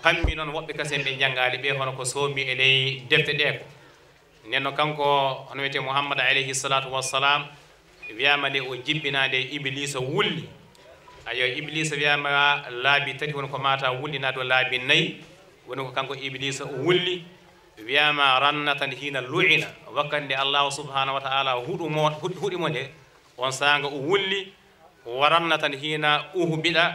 pammi noon woɓɓe kasen ɓe jangali ɓe hono ko soomi e ley defte ɗe ko nenno kanko hono wiyete mouhammad alayhi salatu wassalam wiyama nde o jibbinade iblisa wulli ayo iblisa wiyama laabi tati woni ko mata wullina do laabi nayyi woni ko kanko iblisa o wulli wiyama rannatan hina lu'ina wakkande allahu subhanahu wa ta'ala huɗimo nde on sanga o wulli wa rannatan hina uhbiɗa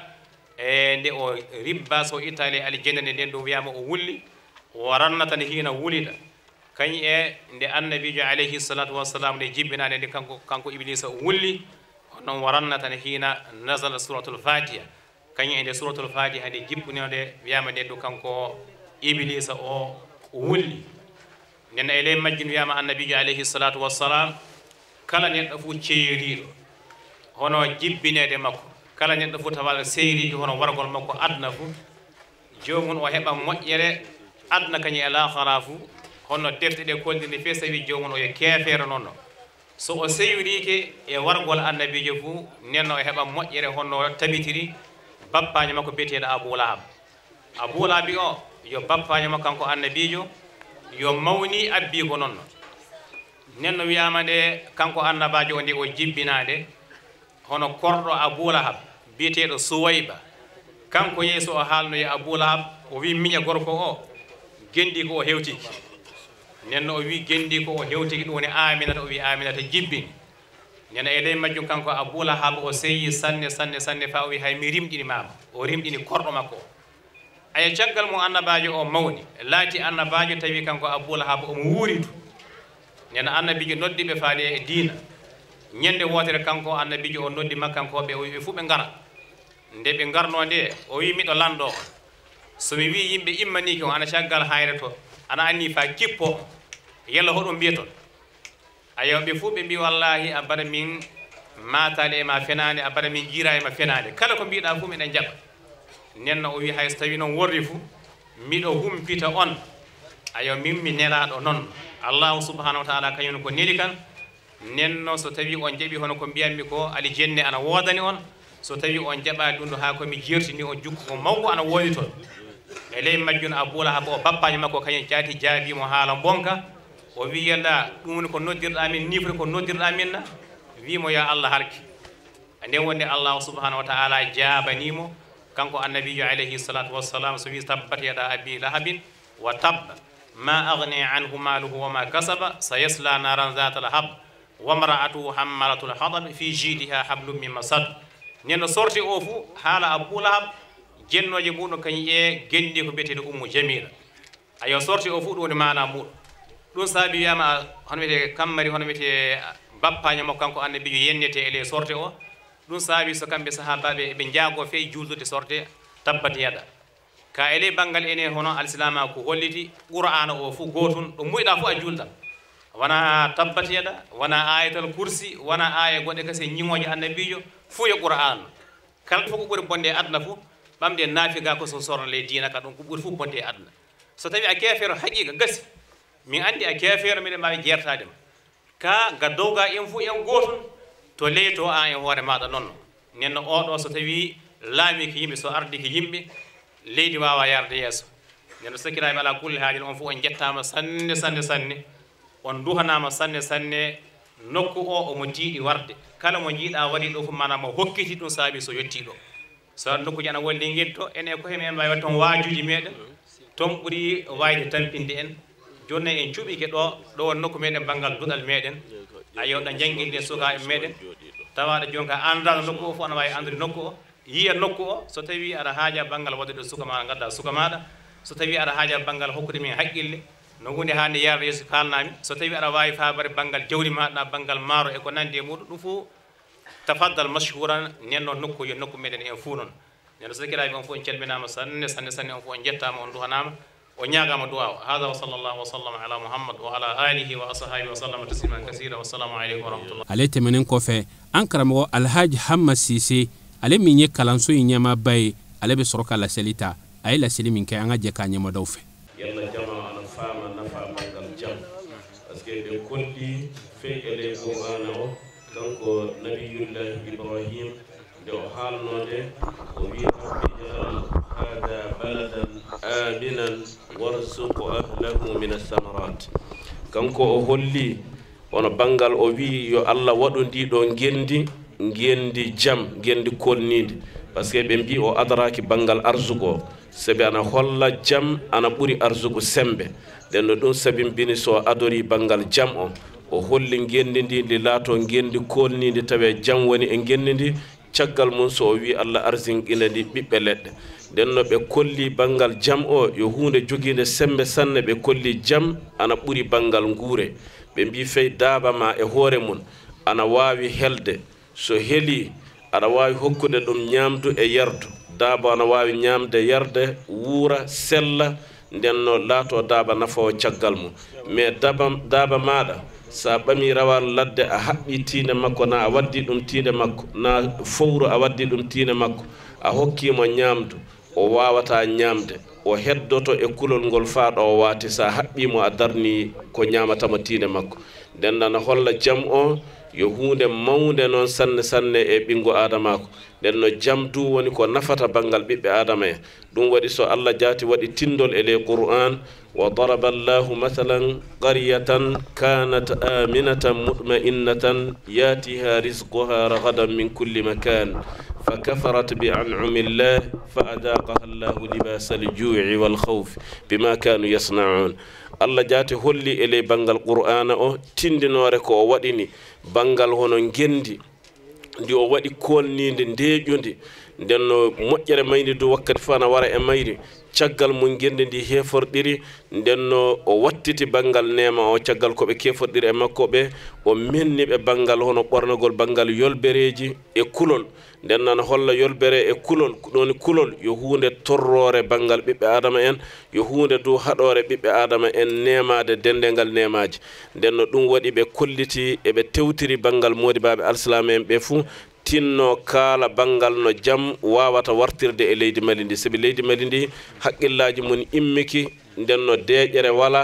e nde o ribba so ittale aljanna nde nden ɗum wiyama o wulli wa rannatan hina wulida kañi e nde annabijo alayhi salatu wassalam nde jibbinade nde kanko iblisa o wulli honon wa rannatan hina nazala suratul fatiha kañi e nde suratul fatiha nde jibbinode wiyama nde ɗo kanko iblisa o wulli nden e ley majjum wiyama annabijo alayhi salatu wassalam kala neɗɗo fof ceeriɗo hono jibbinede makko kala neɗɗo fof tawal seyrijo hono wargol makko adna fof jomum o heɓa moƴƴere adna kañum e lahara fof honno defte ɗe koldinde fe so tawi jomum o yo keefere noon so o seyirike e wargol annabijo fuu nenno e heɓa moƴƴere honno tabitiri bappaño makko biyeteɗo Abou Lahab. Abou Lahab o yo bappaño makko kanko annabijo yo mawni abbi ko noon nenno wiyama nde kanko annabajo o nde o jibbinade hono korɗo Abou Lahab biyeteɗo Suwayba kanko yeeso o haalno e Abou Lahab o wi miña gorko o gendi ko o hewtiki nenno o wi gendi ko o hewtiki ɗum woni Aminata o wi Aminata jibbini nena e ley majjum kanko Abou Lahab o seyi sanne fa o wi hay mi rimɗinimama o rimɗini korɗo makko o aya caggal mo annabajo o mawni laati annabajo tawi kanko Abou Lahab omo wuuritu nena annabijo noddiɓe faade e diina ñande wotere kanko annabijo o noddi makkankoɓe o wi ɓe fuu ɓe ngara nde ɓe ngarno nde o wi miɗo lando somi wi yimɓe immaniki on ana caggal hayre to ana anni fa kippo yalla hoɗum mbiya toon ayo ɓe fuu ɓe mbi wallahi a mbaɗa min matade e ma fenade a mbaɗa min jiira e ma fenade kala ko mbiɗa fuu miɗen jaɓa nenno o wi hay so tawi noon worri fuu miɗo humpita on ayo min mi nelaɗo noon allahu subhanahu wa taala kañum ko neli kan nenno so tawi on jaɓi hono ko mbiyanmi ko ali jenne ana wodani on so tawi on jaɓa ɗum ɗo ha komi jertini on jukku ko mawko ana woodi toon e ley majjun Abou Lahab o bappaño makko kañum jaati jaabimo haala bonka o wi yalla ɗum woni ko noddirɗa min ni foti ko noddirɗa minna wimo ya Allah halki nden wonde allahu subhanahu wa taala jaabanimo kanko annabijo alayhi salatu wassalam so wi tabbat yada abi lahabin wa tabba ma agni anhu maluhu wa ma kasaba sayasla naran zata lahab wa mra'atuhu hammalatul hatab fi jidiha hablum min masad nenno sorti o fu haala Abou Lahab jennoje muɗum kañum e gendi ko biyeteɗo Ummu Jamila ayo sorti o fu ɗum woni mana muɗum ɗum saabi wiyama hono wiyete kammari hono wiyete bappaño makko kanko annabijo yennete ele sorte o ɗum saabi so kamɓe sahabaɓe ɓe jaago fe juldude sorte tabbat yada ka ele banggal ene hono alislama ko holliti qur'ana o fu gotun ɗo muyɗa fu a julɗa wona tabbat yada wona ayatal kursi wona aya goɗɗe kase ñimoje annabijo fu yo qur'an kala fof ko ɓuuri bonde e aduna fu ɓamde naafiga ko so sorno ley diina ka ɗum ko ɓuuri fu bonde e aduna so tawi a kefeero haqiqa gasi min andi a kefeero miɗen mbawi jertadema ka ga dowga en fu en gotum to leyto an e hoore maɗa noon nenno oɗo so tawi laami ko yimɓe so ardi ko yimɓe leydi wawa yarde yeeso nenno sakiraɓe ala kulle haalin on fu on jettama sanne on duhanama sanne nokku o omo tiiɗi warde kala mo jiiɗa waɗi ɗo fu mana mo hokkiti ɗum saabi so yetti ɗo so nokkuji ana wolli guel to ene ko hemen mbawi wadde toon waajuji meɗen toon ɓuuri wayde tampinde en joni en cuɓike ɗo won nokku meɗen banggal duɗal meɗen ayo ɗo jangguirɗe sukaɓe meɗen tawaɗo jonka andal nokku o fof ana wawi andude nokku o yiya nokku o so tawi aɗa haaja banggal wadde ɗo suka maɗa gadda suka maɗa so tawi aɗa haaja banggal hokkude min haqqille no hunde hande yarde yeeso kalnami so tawi aɗa wawi fabare banggal jawdi maɗa banggal maaro e ko nandi e muɗum ɗum fof tafaddal mashhuran nenno nokku yo nokku meɗen en fuu noon nenno sakiraɓe on fof en calminama sanne on fof en jettama on duhanama o ñagama du'a o hada wa sallallahu wa sallam ala muhammad wa ala alihi wa ashabihi wa sallam tasliman kaseera wassalamu aleykum wa rahmatullah ale temenen kofe an karamogo alhaji Hamma Cissé ale min ye kalanso yi ñama baye ale be soro ka laselita aye laseli min ke an ga je ka ñama daw fe yalla jama ana fama nafa bangal jam parce que ɓe kolli fey ele qur'ana o kanko nabiyullah ibrahim nde o haalnode o wi rabbi ja'al hada baladan aminan warzuq ahlahu min athamarat kanko o holli wono bangal o wi yo Allah waɗu ndiɗo gendi jam gendi kolnide par ce que ɓe mbi o adaraki bangal arsugo o sabi ana holla jam ana ɓuri arsugo sembe nden no ɗum sabimbini so adori bangal jam o holli gendi ndi ndi laato gendi kolnide tawe jam woni e gendi ndi caggal mum so o wi Allah arsinqina ndi ɓiɓɓe leɗɗe nden no ɓe kolli bangal jam o yo hunde joguinde sembe sanne ɓe kolli jam ana ɓuri bangal nguure ɓe mbi fey daaba ma e hoore mum ana wawi helde so heli aɗa wawi hokkude ɗum ñamdu e yardu daaba ana wawi ñamde yarde wuura sella nden no laato daaba nafawo caggal mum mais daaba maɗa sa ɓami rawal ladde a haɓɓi tiinde makko na a waddi ɗum tiinde makko na fowru a waddi ɗum tiinde makko a hokkimo ñamdu o wawata ñamde o heddoto e kulol ngol faaɗo o waati sa haɓɓimo a darni ko ñamatamo tiinde makko nden nana holla jam o yo hunde mawde noon sanne sanne e ɓingu adamako nden no jam du woni ko nafata bangal ɓiɓɓe adama en ɗum waɗi so Allah jaati waɗi tindol e ley qur'an wa daraba allahu mathalan qaryatan kanat aminatan mutma'innatan yatiha rizquha ragadan min kulli makan فكفرت بأنعم الله فأذاقها الله لباس الجوع والخوف بما كانوا يصنعون الله جاتي هولي إلي بانغال قرآن أو تندنوري كو واديني بانغال هونو نجندي ndi o waɗi kolninde ndeeƴundi nden no moƴƴere mayndi du wakkati fana wara e mayri caggal mum gende ndi heforɗiri nden no o wattiti bangal nema o caggal koɓe keforɗiri e makko ɓe o menni ɓe bangal hono ɓornogol bangal yolbereji e kulol nden nan holla yolbere e kulol ɗoni kulol yo hunde torrore bangal ɓiɓɓe adama en yo hunde du haɗore ɓiɓɓe adama en nemade dendengal nemaji nden no ɗum waɗi ɓe kolliti eɓe tewtiri bangal modibaɓe alsilama en ɓe fuu tinno kala bangal no jam wawata wartirde e leydi Mali ndi sabi leydi Mali ndi haqqillaji mun immiki nden no deƴere wala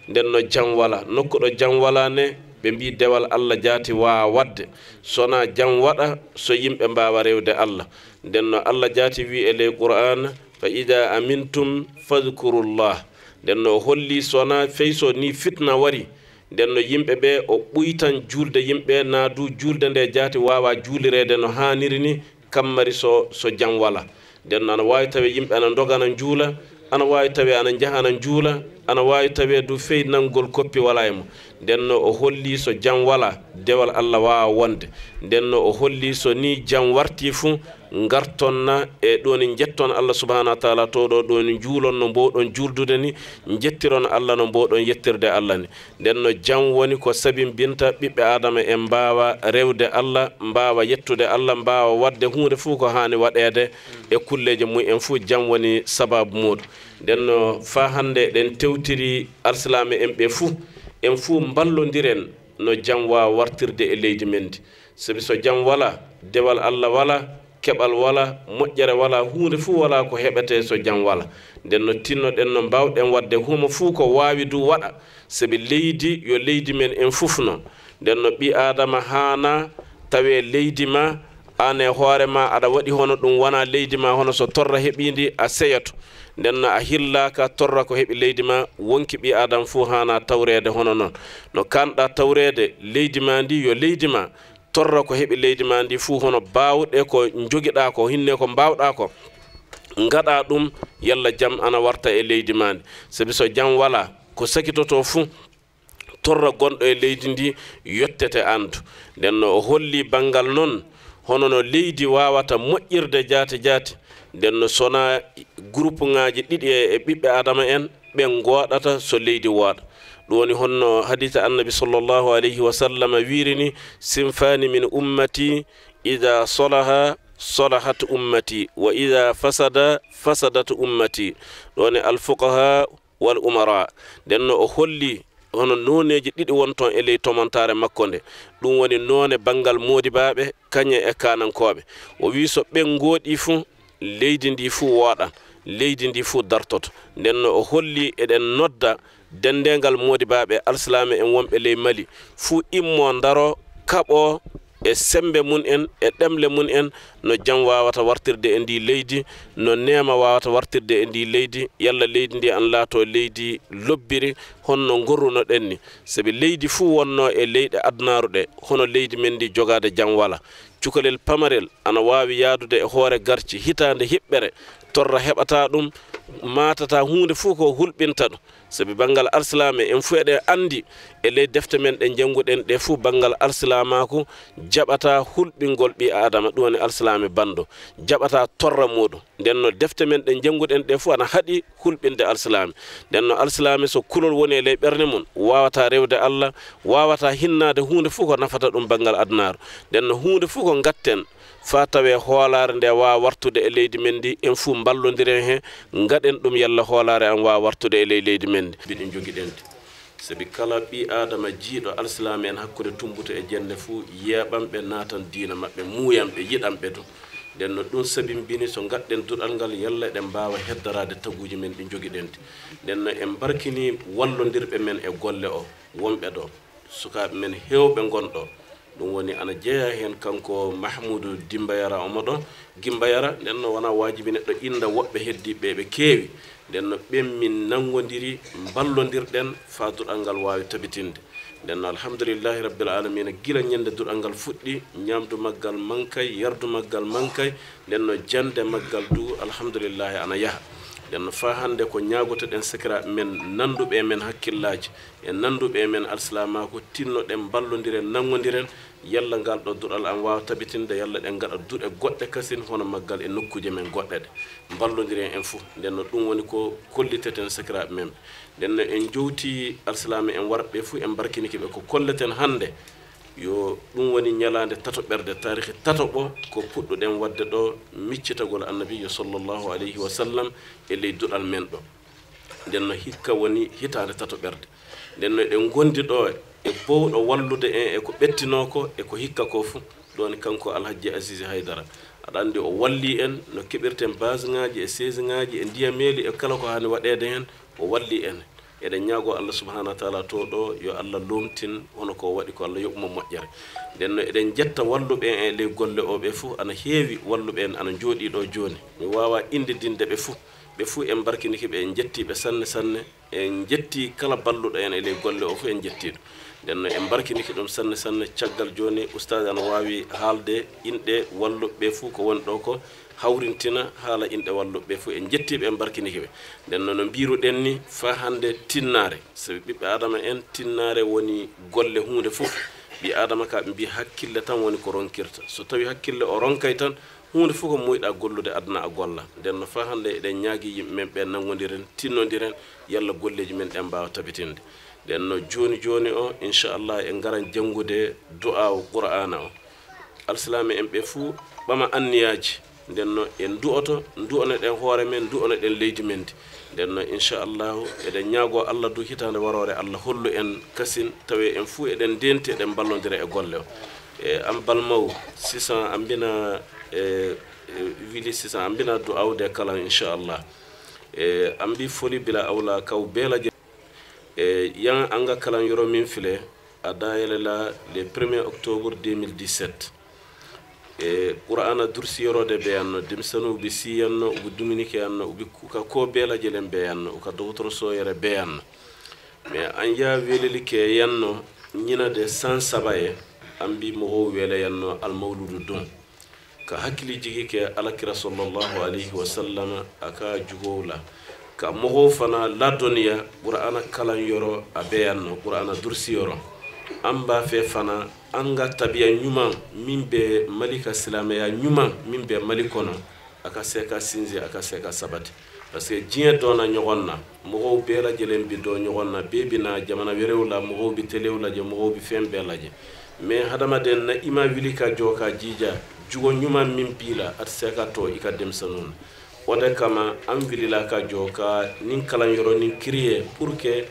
nden no jam wala nokkuɗo jam wala ne ɓe mbi dewal Allah jaati waa wadde sona jam waɗa so yimɓe mbawa rewde Allah nden no Allah jaati wi e ley Qur'an fa ida amintum fadhkurullah nden no holli sona feyso ni fitna wari nden no yimɓe ɓe o ɓuytan julde yimɓe na du julde nde jaati wawa juulirede no haniri ni kammari so jam wala nden no ana wawi tawe yimɓe ana dogana juula ana wawi tawe ana jahana juula ana wawi tawe du feynangol koppi wala e mo nden no o holli so jam wala dewal Allah wawa wonde nden no o holli so ni jam warti fu gartonna e ɗoni jetton Allah subhanahu wa ta'ala to ɗo ɗoni juulon no mbowɗon juldude ni jettiron Allah no mbowɗon yettirde Allah ni nden no jam woni ko sabimbinta ɓiɓɓe adama en mbawa rewde Allah mbawa yettude Allah mbawa wadde hunde fuu ko hani waɗede e kulleje mumen fuu jam woni sababu muɗum nden no fa hande ɗen tewtiri alsilame en ɓe fuu en fuu mballodiren no jam wawa wartirde e leydi men ndi sabi so jam wala dewal Allah wala keɓal wala moƴƴere wala hunde fuu wala ko heɓete so jam wala nden no tinnoɗen no mbawɗen wadde huma fuu ko wawi du waɗa sabi leydi yo leydi men en fuf noon nden no ɓi adama hana tawe leydi ma an e hoore ma aɗa waɗi hono ɗum wona leydi ma hono so torra heɓidi a seyato nden no a hillaka torra ko heɓi leydi ma wonki ɓi adama fuu hana tawrede hono noon no kanɗa tawrede leydi ma ndi yo leydi ma torra ko heɓi leydi ma ndi fuu hono bawɗe ko joguiɗa ko hinne ko mbawɗa ko gaɗa ɗum yalla jam ana warta e leydi ma ndi sabi so jam wala ko sakitoto fuu torra gonɗo e leydi ndi yettete andu nden no o holli bangal noon hono no leydi wawata moƴƴirde jaati jaati nden no sona groupe ngaji ɗiɗi e ɓiɓɓe adama en ɓe goɗata so leydi wooɗa ɗum woni honno haditha annabi sallallahu alayhi wa sallam wirini sinfani min ummati ida salaha salahat ummati wa ida fasada fasadat ummati ɗon alfuqaha wal umara nden no o holli hono noneji ɗiɗi wonton e ley tomontare makko nde ɗum woni none bangal modibaɓe kañe e kanankoɓe o wi so ɓe gooɗi fuu leydi ndi fuu wooɗan leydi ndi fuu dartoto nden no o holli eɗen nodda dendengal modibaɓe alsilame en wonɓe ley Mali fuu immo daro kaɓo e sembe mun en e ɗemle mun en no jam wawata wartirde e ndi leydi no nema wawata wartirde e ndi leydi yalla leydi ndi an laato leydi lobbiri honno gorruno ɗen ni sabi leydi fuu wonno e leyɗe adnaru ɗe hono leydi men ndi jogade jam wala cukalel pamarel ana wawi yaadude e hoore garci hitande hiɓɓere torra heɓata ɗum matata hunde fuu ko hulɓinta ɗum sabi bangal alsilame en fuu eɗen andi e ley defte men ɗe janguɗen ɗe fuu bangal alsilamako jaɓata hulɓingol ɓi adama ɗum woni alsilame bando jaɓata torra muɗum nden no defte men ɗe janguɗen ɗe fuu ana haɗi hulɓinde alsilame nden no alsilame so kulol woni e ley ɓerde mum wawata rewde Allah wawata hinnade hunde fuu ko nafata ɗum bangal adnaru nden no hunde fuu ko gatten fa tawe hoolare nde wawa wartude e leydi men ndi en fuu ballodiren he gaɗen ɗum yalla hoolare an wawa wartude e ley leydi men ndi mbiɗen joguiɗen sabi kala ɓi adama jiiɗo alsilame en hakkude tumbuto e jenne fuu yeɓanɓe natan diina mabɓe muyanɓe yiɗanɓe ɗum nden no ɗum sabimbini so gaɗɗen duɗal ngal yalla eɗen mbawa heddarade taguji men ɗi joguiɗen nden no en barkini wallodirɓe men e golle o wonɓe ɗo sukaɓe men hewɓe gonɗo ɗum woni ana jeeya hen kanko Mahmoudou Dimbayara omoɗo Gimbayara nden no wona wajibi neɗɗo inda woɓɓe heddiɓe ɓe keewi nden no ɓen min nangodiri ballodirɗen fa duɗal ngal wawi tabitinde nden no alhamdulillahi rabbil alamina gila ñande duɗal ngal fuɗɗi ñamdu maggal mankay yardu maggal mankay nden no jande maggal du alhamdulillahi ana yaha nden no fa hande ko ñagotoɗen sakiraɓe men nanduɓe men hakkillaji e nanduɓe men alsilamako tinnoɗen ballodiren nangodiren yalla ngal ɗo duɗal an wawa tabitinde yalla ɗen gaɗa duɗe goɗɗe kasin hono maggal e nokkuje men goɗɗe ɗe ballodiren en fou nden no ɗum woni ko kolliteten sakiraɓe men nden no en jowti alsilama en warɓe fou en barkinikiɓe ko kolleten hande yo ɗum woni ñalande tatoɓerde tarihi tatoɓo ko puɗɗuɗen wadde ɗo miccitagol annabijo sallllahu alayhi wa sallam e ley duɗal men ɗo nden no hikka woni hitande tatoɓerde nden no eɗen gondi ɗo e bowɗo wallude en e ko ɓettino ko e ko hikka ko fou ɗoni kanko Alhaji Azizi Haydara aɗa andi o walli en no keɓirten base ngaji e sese ngaji e ndiyameli e kala ko hani waɗede hen o walli en eɗen ñaago Allah subhanahu wa taala to ɗo yo Allah lomtin hono ko waɗi ko Allah yoɓmo moƴƴere nden no eɗen jetta walluɓe en e ley golle o ɓe fou ana heewi walluɓe en ana jooɗi ɗo joni mi wawa indidinde ɓe fou en barkinikiɓe en jettiɓe sanne sanne en jetti kala balluɗo en e ley golle o fou en jettiɗo nden no en barkiniki ɗum sanne sanne caggal joni oustade ana wawi haalde inɗe walluɓe fou ko woni ɗo ko hawrintina haala inɗe walluɓe fou en jettiɓe en barkinikiɓe nden no mbiruɗen ni fa hande tinnare sabi ɓiɓɓe adama en tinnare woni golle hunde fof ɓi adama ka ɓe mbi hakkille tan woni ko ronkirta so tawi hakkille o ronkay tan hunde fof ko moyɗa gollude aduna a golla nden no fa hande eɗen ñaagui yimɓe men ɓe nangodiren tinnodiren yalla golleji men ɗen mbawa tabitinde nden no joni joni o inchallah en garan janngude du'a o qur'ana o alsilama en ɓe fou ɓama anniyaji nden no en du'oto du'ono ɗen hoore men du'ono ɗen leydi men di nden no inchallahu eɗen ñaago Allah du hitande warore Allah hollu en kasin tawi en fou eɗen denti eɗen ballodira e golle o e am balmaw 600 ambina wili 600 ambina du'awde kala inchallah e ambi foli bila awla kaw belaje e yan anga kalan yoro min file adayele la le 1er octobre 2017 e qur'ana dursi yorode be yanno dimsanu bi siyanno ubi dominike yanno ubi ka ko bela jelen be yanno ka docteur so yere be yanno mais an ya weleli ke yanno nyina de 107 ambi mo ho wele yanno al mawludu dum ka hakili jigi ke alakira sallallahu alayhi wa sallam aka jugola ka mo ho fana la doniya qur'ana kalan yoro abe yanno qur'ana dursi yoro amba fe fana anga tabiya nyuma mimbe malika silameya nyuma mimbe malikono aka seka sinzi aka seka sabati parce que jien dona nyogonna mo bela jelen bi do nyogonna bebina jamana werewla mo bi telewla je mo bi fembe laje mais hadama den na ima wilika joka jija jugo nyuma mimpila at seka to ikadem sanon wada kama am wilila ka joka nin kalan yoro nin kriye pour que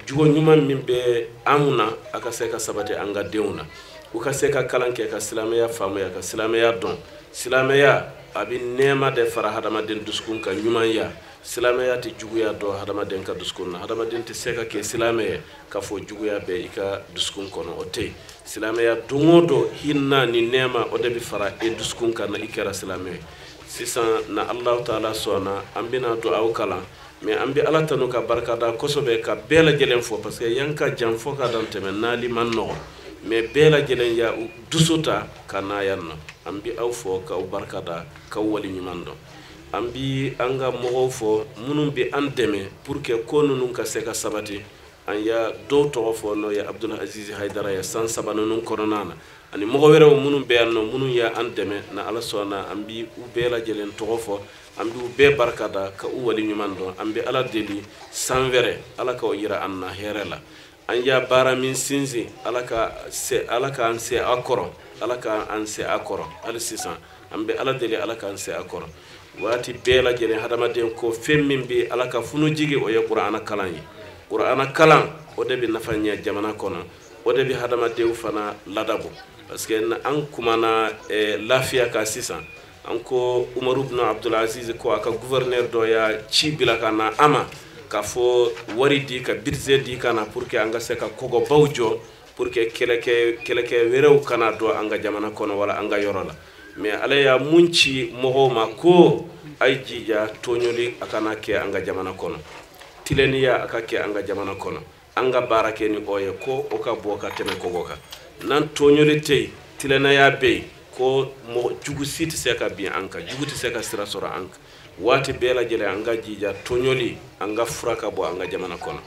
jugo nyuma mimbe amuna aka seka sabati anga deuna uka seka kalanke ka silameya famuya ka silameya don silameya abi nema de fara hadama den duskun ka nyumanya silameya ti juguya do hadama den ka duskun hadama den ti seka ke silameya ka fo juguya be ika duskun kono ote silameya dongodo hinna ni nema o debi fara e duskun ka na ikera silameya sisan na Allah taala sona ambina do aw kala mais ambi ala tanu ka barkada kosobe ka bela jelen fo parce que yanka jam fo ka dan temen nali manno mais bela jelen ya dusuta kana yanno ambi aw fo ka barkada ka wali nyimando ambi anga mo fo munum bi andeme pour que konunun ka seka sabati an ya do to fo no ya Abdul Aziz Haydara ya san sabanunun koronana ani mo were munum be anno munun ya andeme na ala sona ambi u bela jelen to fo ambi u be barkada ka u wali nyimando ambi ala deli sanvere ala ka o yira anna herela anja bara min sinzi alaka anse akoro alaka anse akoro al 600 ambe ala deli alaka anse akoro wati bela jere hadama den ko femmin bi alaka funu jigi o ya qur'ana kalan o debi nafanya jamana kono o debi hadama de fana ladabo parce que an kumana lafiya ka 600 anko Umar ibn Abdul Aziz ko aka gouverneur do ya cibila kana ama ka fo wari di ka budget di kana pour que anga seka kogo bawjo pour que keleke werew kana do anga jamana kono wala anga yorola mais ala ya munci mohoma ko ay jija toñoli akana ke anga jamana kono tileniya akake anga jamana kono anga barake ni oye ko oka boka teme kogoka nan toñoli tey tilenaya be ko mo jugu siti seka bi anka jugu ti seka sira sora anka wati bela jele anga jija toñoli anga furaka bo anga jamana kono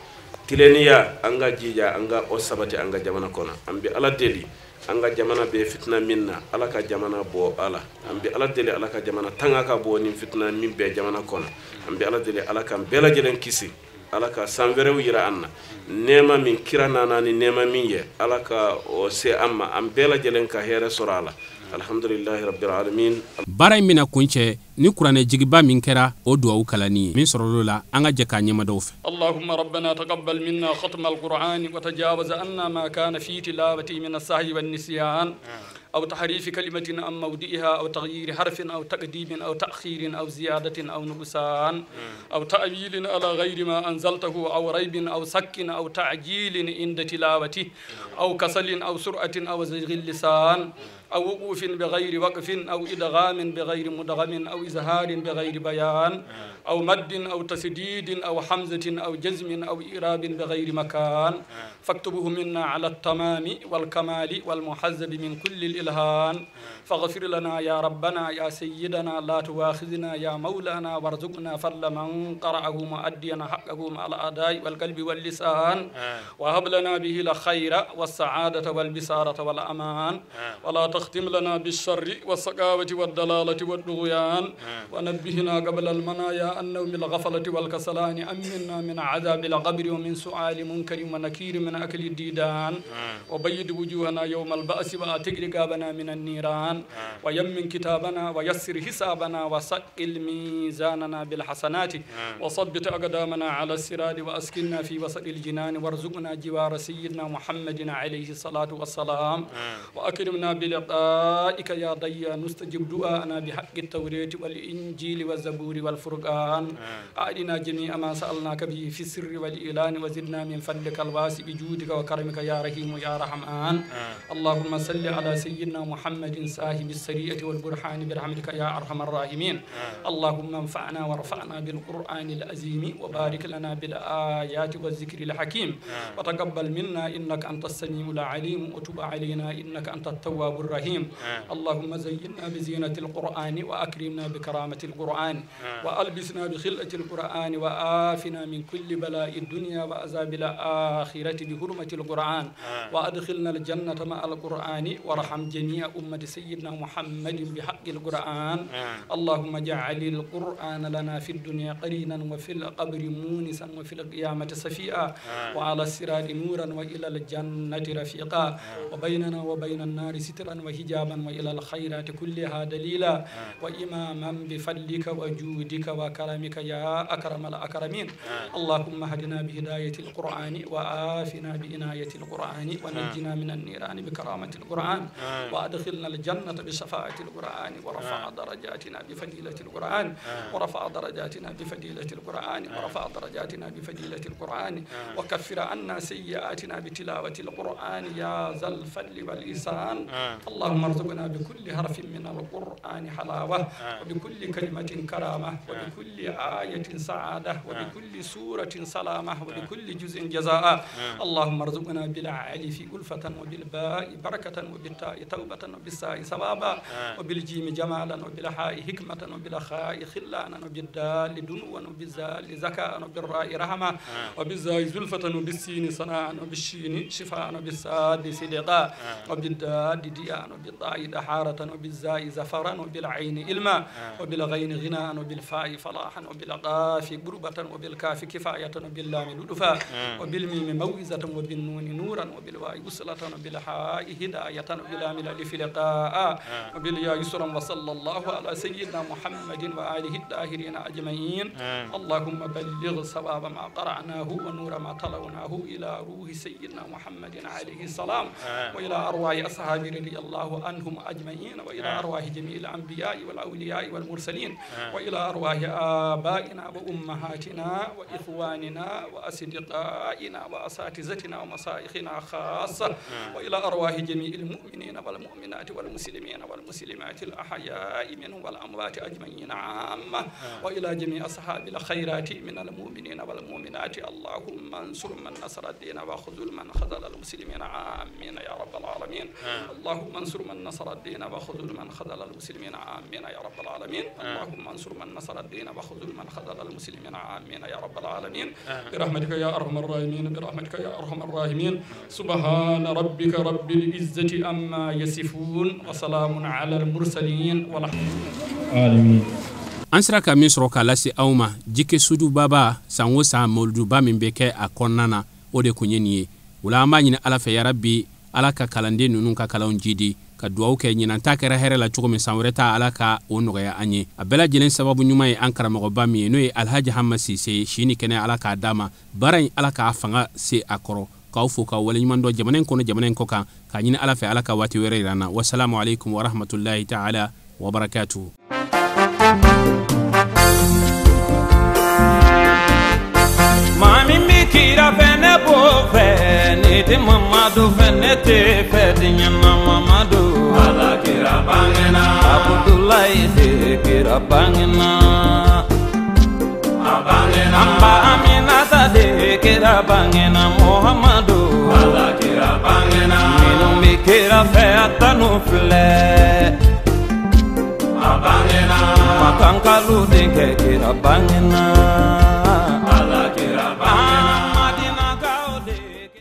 tileniya anga jija anga o sabati anga jamana kono ambi ala deli anga jamana be fitna minna ala ka jamana bo ala ambi ala deli ala ka jamana tanga ka bo ni fitna min be jamana kono ambi ala deli ala ka bela jelen kisi ala ka sanverew yira anna nema min kirana ni nema min ye ala ka o se amma am bela jelen ka here sorala alhamdulillahi rabbil alamin bara mina kunche ni kurane jigiba min kera o duwa kalani min sorolola anga jeka nyema dawfe allahumma rabbana taqabbal minna khatma alquran wa tajawaz anna ma kana fi tilawati min as-sahwi wan nisyan أو تحريف كلمة عن موضعها أو تغيير حرف أو تقديم أو تأخير أو زيادة أو نقصان أو تأويل على غير ما أنزلته أو ريب أو سك أو تعجيل عند تلاوته أو كسل أو سرعة أو زيغ اللسان أو وقوف بغير وقف أو إدغام بغير مدغم أو إزهار بغير بيان أو مد أو تسديد أو حمزة أو جزم أو إراب بغير مكان فاكتبه منا على التمام والكمال والمحزب من كل الإلهان فاغفر لنا يا ربنا يا سيدنا لا تواخذنا يا مولانا وارزقنا فضل من قرأه مؤديا حقه مع الأداء والقلب واللسان وهب لنا به الخير والسعادة والبسارة والأمان ولا تختم لنا بالشر والسقاوة والدلالة والطغيان ونبهنا قبل المنايا عن نوم الغفلة والكسلان أمنا من عذاب القبر ومن سؤال منكر ونكير من أكل الديدان وبيد وجوهنا يوم البأس وأتق رقابنا من النيران ويمن كتابنا ويسر حسابنا وسقل ميزاننا بالحسنات وصبت أقدامنا على الصراط وأسكننا في وسط الجنان وارزقنا جوار سيدنا محمد عليه الصلاة والسلام وأكرمنا بلقائك يا ضياء نستجب دعاءنا بحق التوراة والإنجيل والزبور والفرقان أعدنا جميع ما سألناك به في السر والإعلان وزدنا من فضلك الواسع بجودك وكرمك يا رحيم يا رحمن اللهم صل على سيدنا محمد صاحب السرية والبرهان برحمتك يا أرحم الراحمين اللهم انفعنا وارفعنا بالقرآن العظيم وبارك لنا بالآيات والذكر الحكيم وتقبل منا إنك أنت السميع العليم وتب علينا إنك أنت التواب الرحيم اللهم زينا بزينة القرآن وأكرمنا بكرامة القرآن وألبسنا بخلة القرآن وآفنا من كل بلاء الدنيا وعذاب الآخرة بحرمة القرآن وأدخلنا الجنة مع القرآن ورحم جميع أمة سيدنا محمد بحق القرآن اللهم اجعل القرآن لنا في الدنيا قرينا وفي القبر مونسا وفي القيامة سفيئا وعلى الصراط نورا وإلى الجنة رفيقا وبيننا وبين النار سترا وحجابا وإلى الخيرات كلها دليلا وإماما بفضلك وجودك وكرمك يا أكرم الأكرمين اللهم اهدنا بهداية القرآن وآفنا بعناية القرآن ونجنا من النيران بكرامة القرآن وأدخلنا الجنة بشفاعة القرآن ورفع درجاتنا بفضيلة القرآن ورفع درجاتنا بفضيلة القرآن ورفع درجاتنا بفضيلة القرآن وكفر عنا سيئاتنا بتلاوة القرآن يا ذا الفضل والإحسان اللهم ارزقنا بكل حرف من القرآن حلاوة وبكل كلمة كرامة وبكل آية سعادة وبكل سورة سلامة وبكل جزء جزاء اللهم ارزقنا بالعلف ألفة وبالباء بركة وبالتاء توبة وبالساء ثوابا وبالجيم جمالا وبالحاء حكمة وبالخاء خلانا وبالدال دنوا وبالزال زكاء وبالراء رحمة وبالزاي زلفة وبالسين صناعا وبالشين شفاء وبالساد صدقا وبالداد ديان وبالضاء دحارة وبالزاء زفرا وبالعين علما وبالغين غناء وبالفاء فلاحا وبالقاف قربة وبالكاف كفاية وباللام لطفا وبالميم موعظة وبالنون نورا وبالواء وصلة وبالحاء هداية وباللام الألف لقاء وبالياء يسرا وصلى الله على سيدنا محمد وآله الطاهرين أجمعين اللهم بلغ ثواب ما قرأناه ونور ما تلوناه إلى روح سيدنا محمد عليه السلام وإلى أرواح أصحابه رضي الله عنهم أجمعين وإلى أرواح جميع الأنبياء والأولياء والمرسلين وإلى أرواح وآبائنا وأمهاتنا وإخواننا وأصدقائنا وأساتذتنا ومشايخنا خاصة وإلى أرواح جميع المؤمنين والمؤمنات والمسلمين والمسلمات الأحياء منهم والأموات أجمعين عامة وإلى جميع أصحاب الخيرات من المؤمنين والمؤمنات اللهم انصر من نصر الدين وخذل من خذل المسلمين آمين يا رب العالمين اللهم انصر من نصر الدين وخذل من خذل المسلمين آمين يا رب العالمين اللهم انصر من نصر الدين وخذل من خذل المسلمين آمين يا رب العالمين برحمتك يا أرحم الراحمين برحمتك يا أرحم الراحمين سبحان ربك رب العزة عما يصفون وسلام على المرسلين والحمد لله an sera ka min sɔrɔ k'a lase aw ma jike sudu baba san o san mawluduba min bɛ kɛ a kɔnɔna na o de kun ye nin ye o la an b'a ɲini ala fɛ yarabi ala ka kalanden ninnu ka kalanw jidi ka duwawu kɛ ɲinan ta kɛra hɛrɛ la cogo min san wɛrɛ ta ala ka o nɔgɔya an ye a bɛɛ lajɛlen sababu ɲuman ye an karamɔgɔba min ye n'o ye alhaji hama sise si ni kɛnɛ ala k'a d'a ma baara in ala k'a fanga se a kɔrɔ k'aw fo k'aw waleɲuman dɔ jamana in kɔnɔ jamana in kɔ kan k'a ɲini ala fɛ ala ka waati wɛrɛ yira an na wasalamu alaikum warahmatullahi taala wabarakatuhu. Mami mi kira fene bo fene te mamadu fene te fedinya na mamadu ala kira bangena Abdullahi te kira bangena abangena amba aminata de kira bangena Muhammadu ala kira bangena minu mi kira fe atanu fle abangena makankalu de kira bangena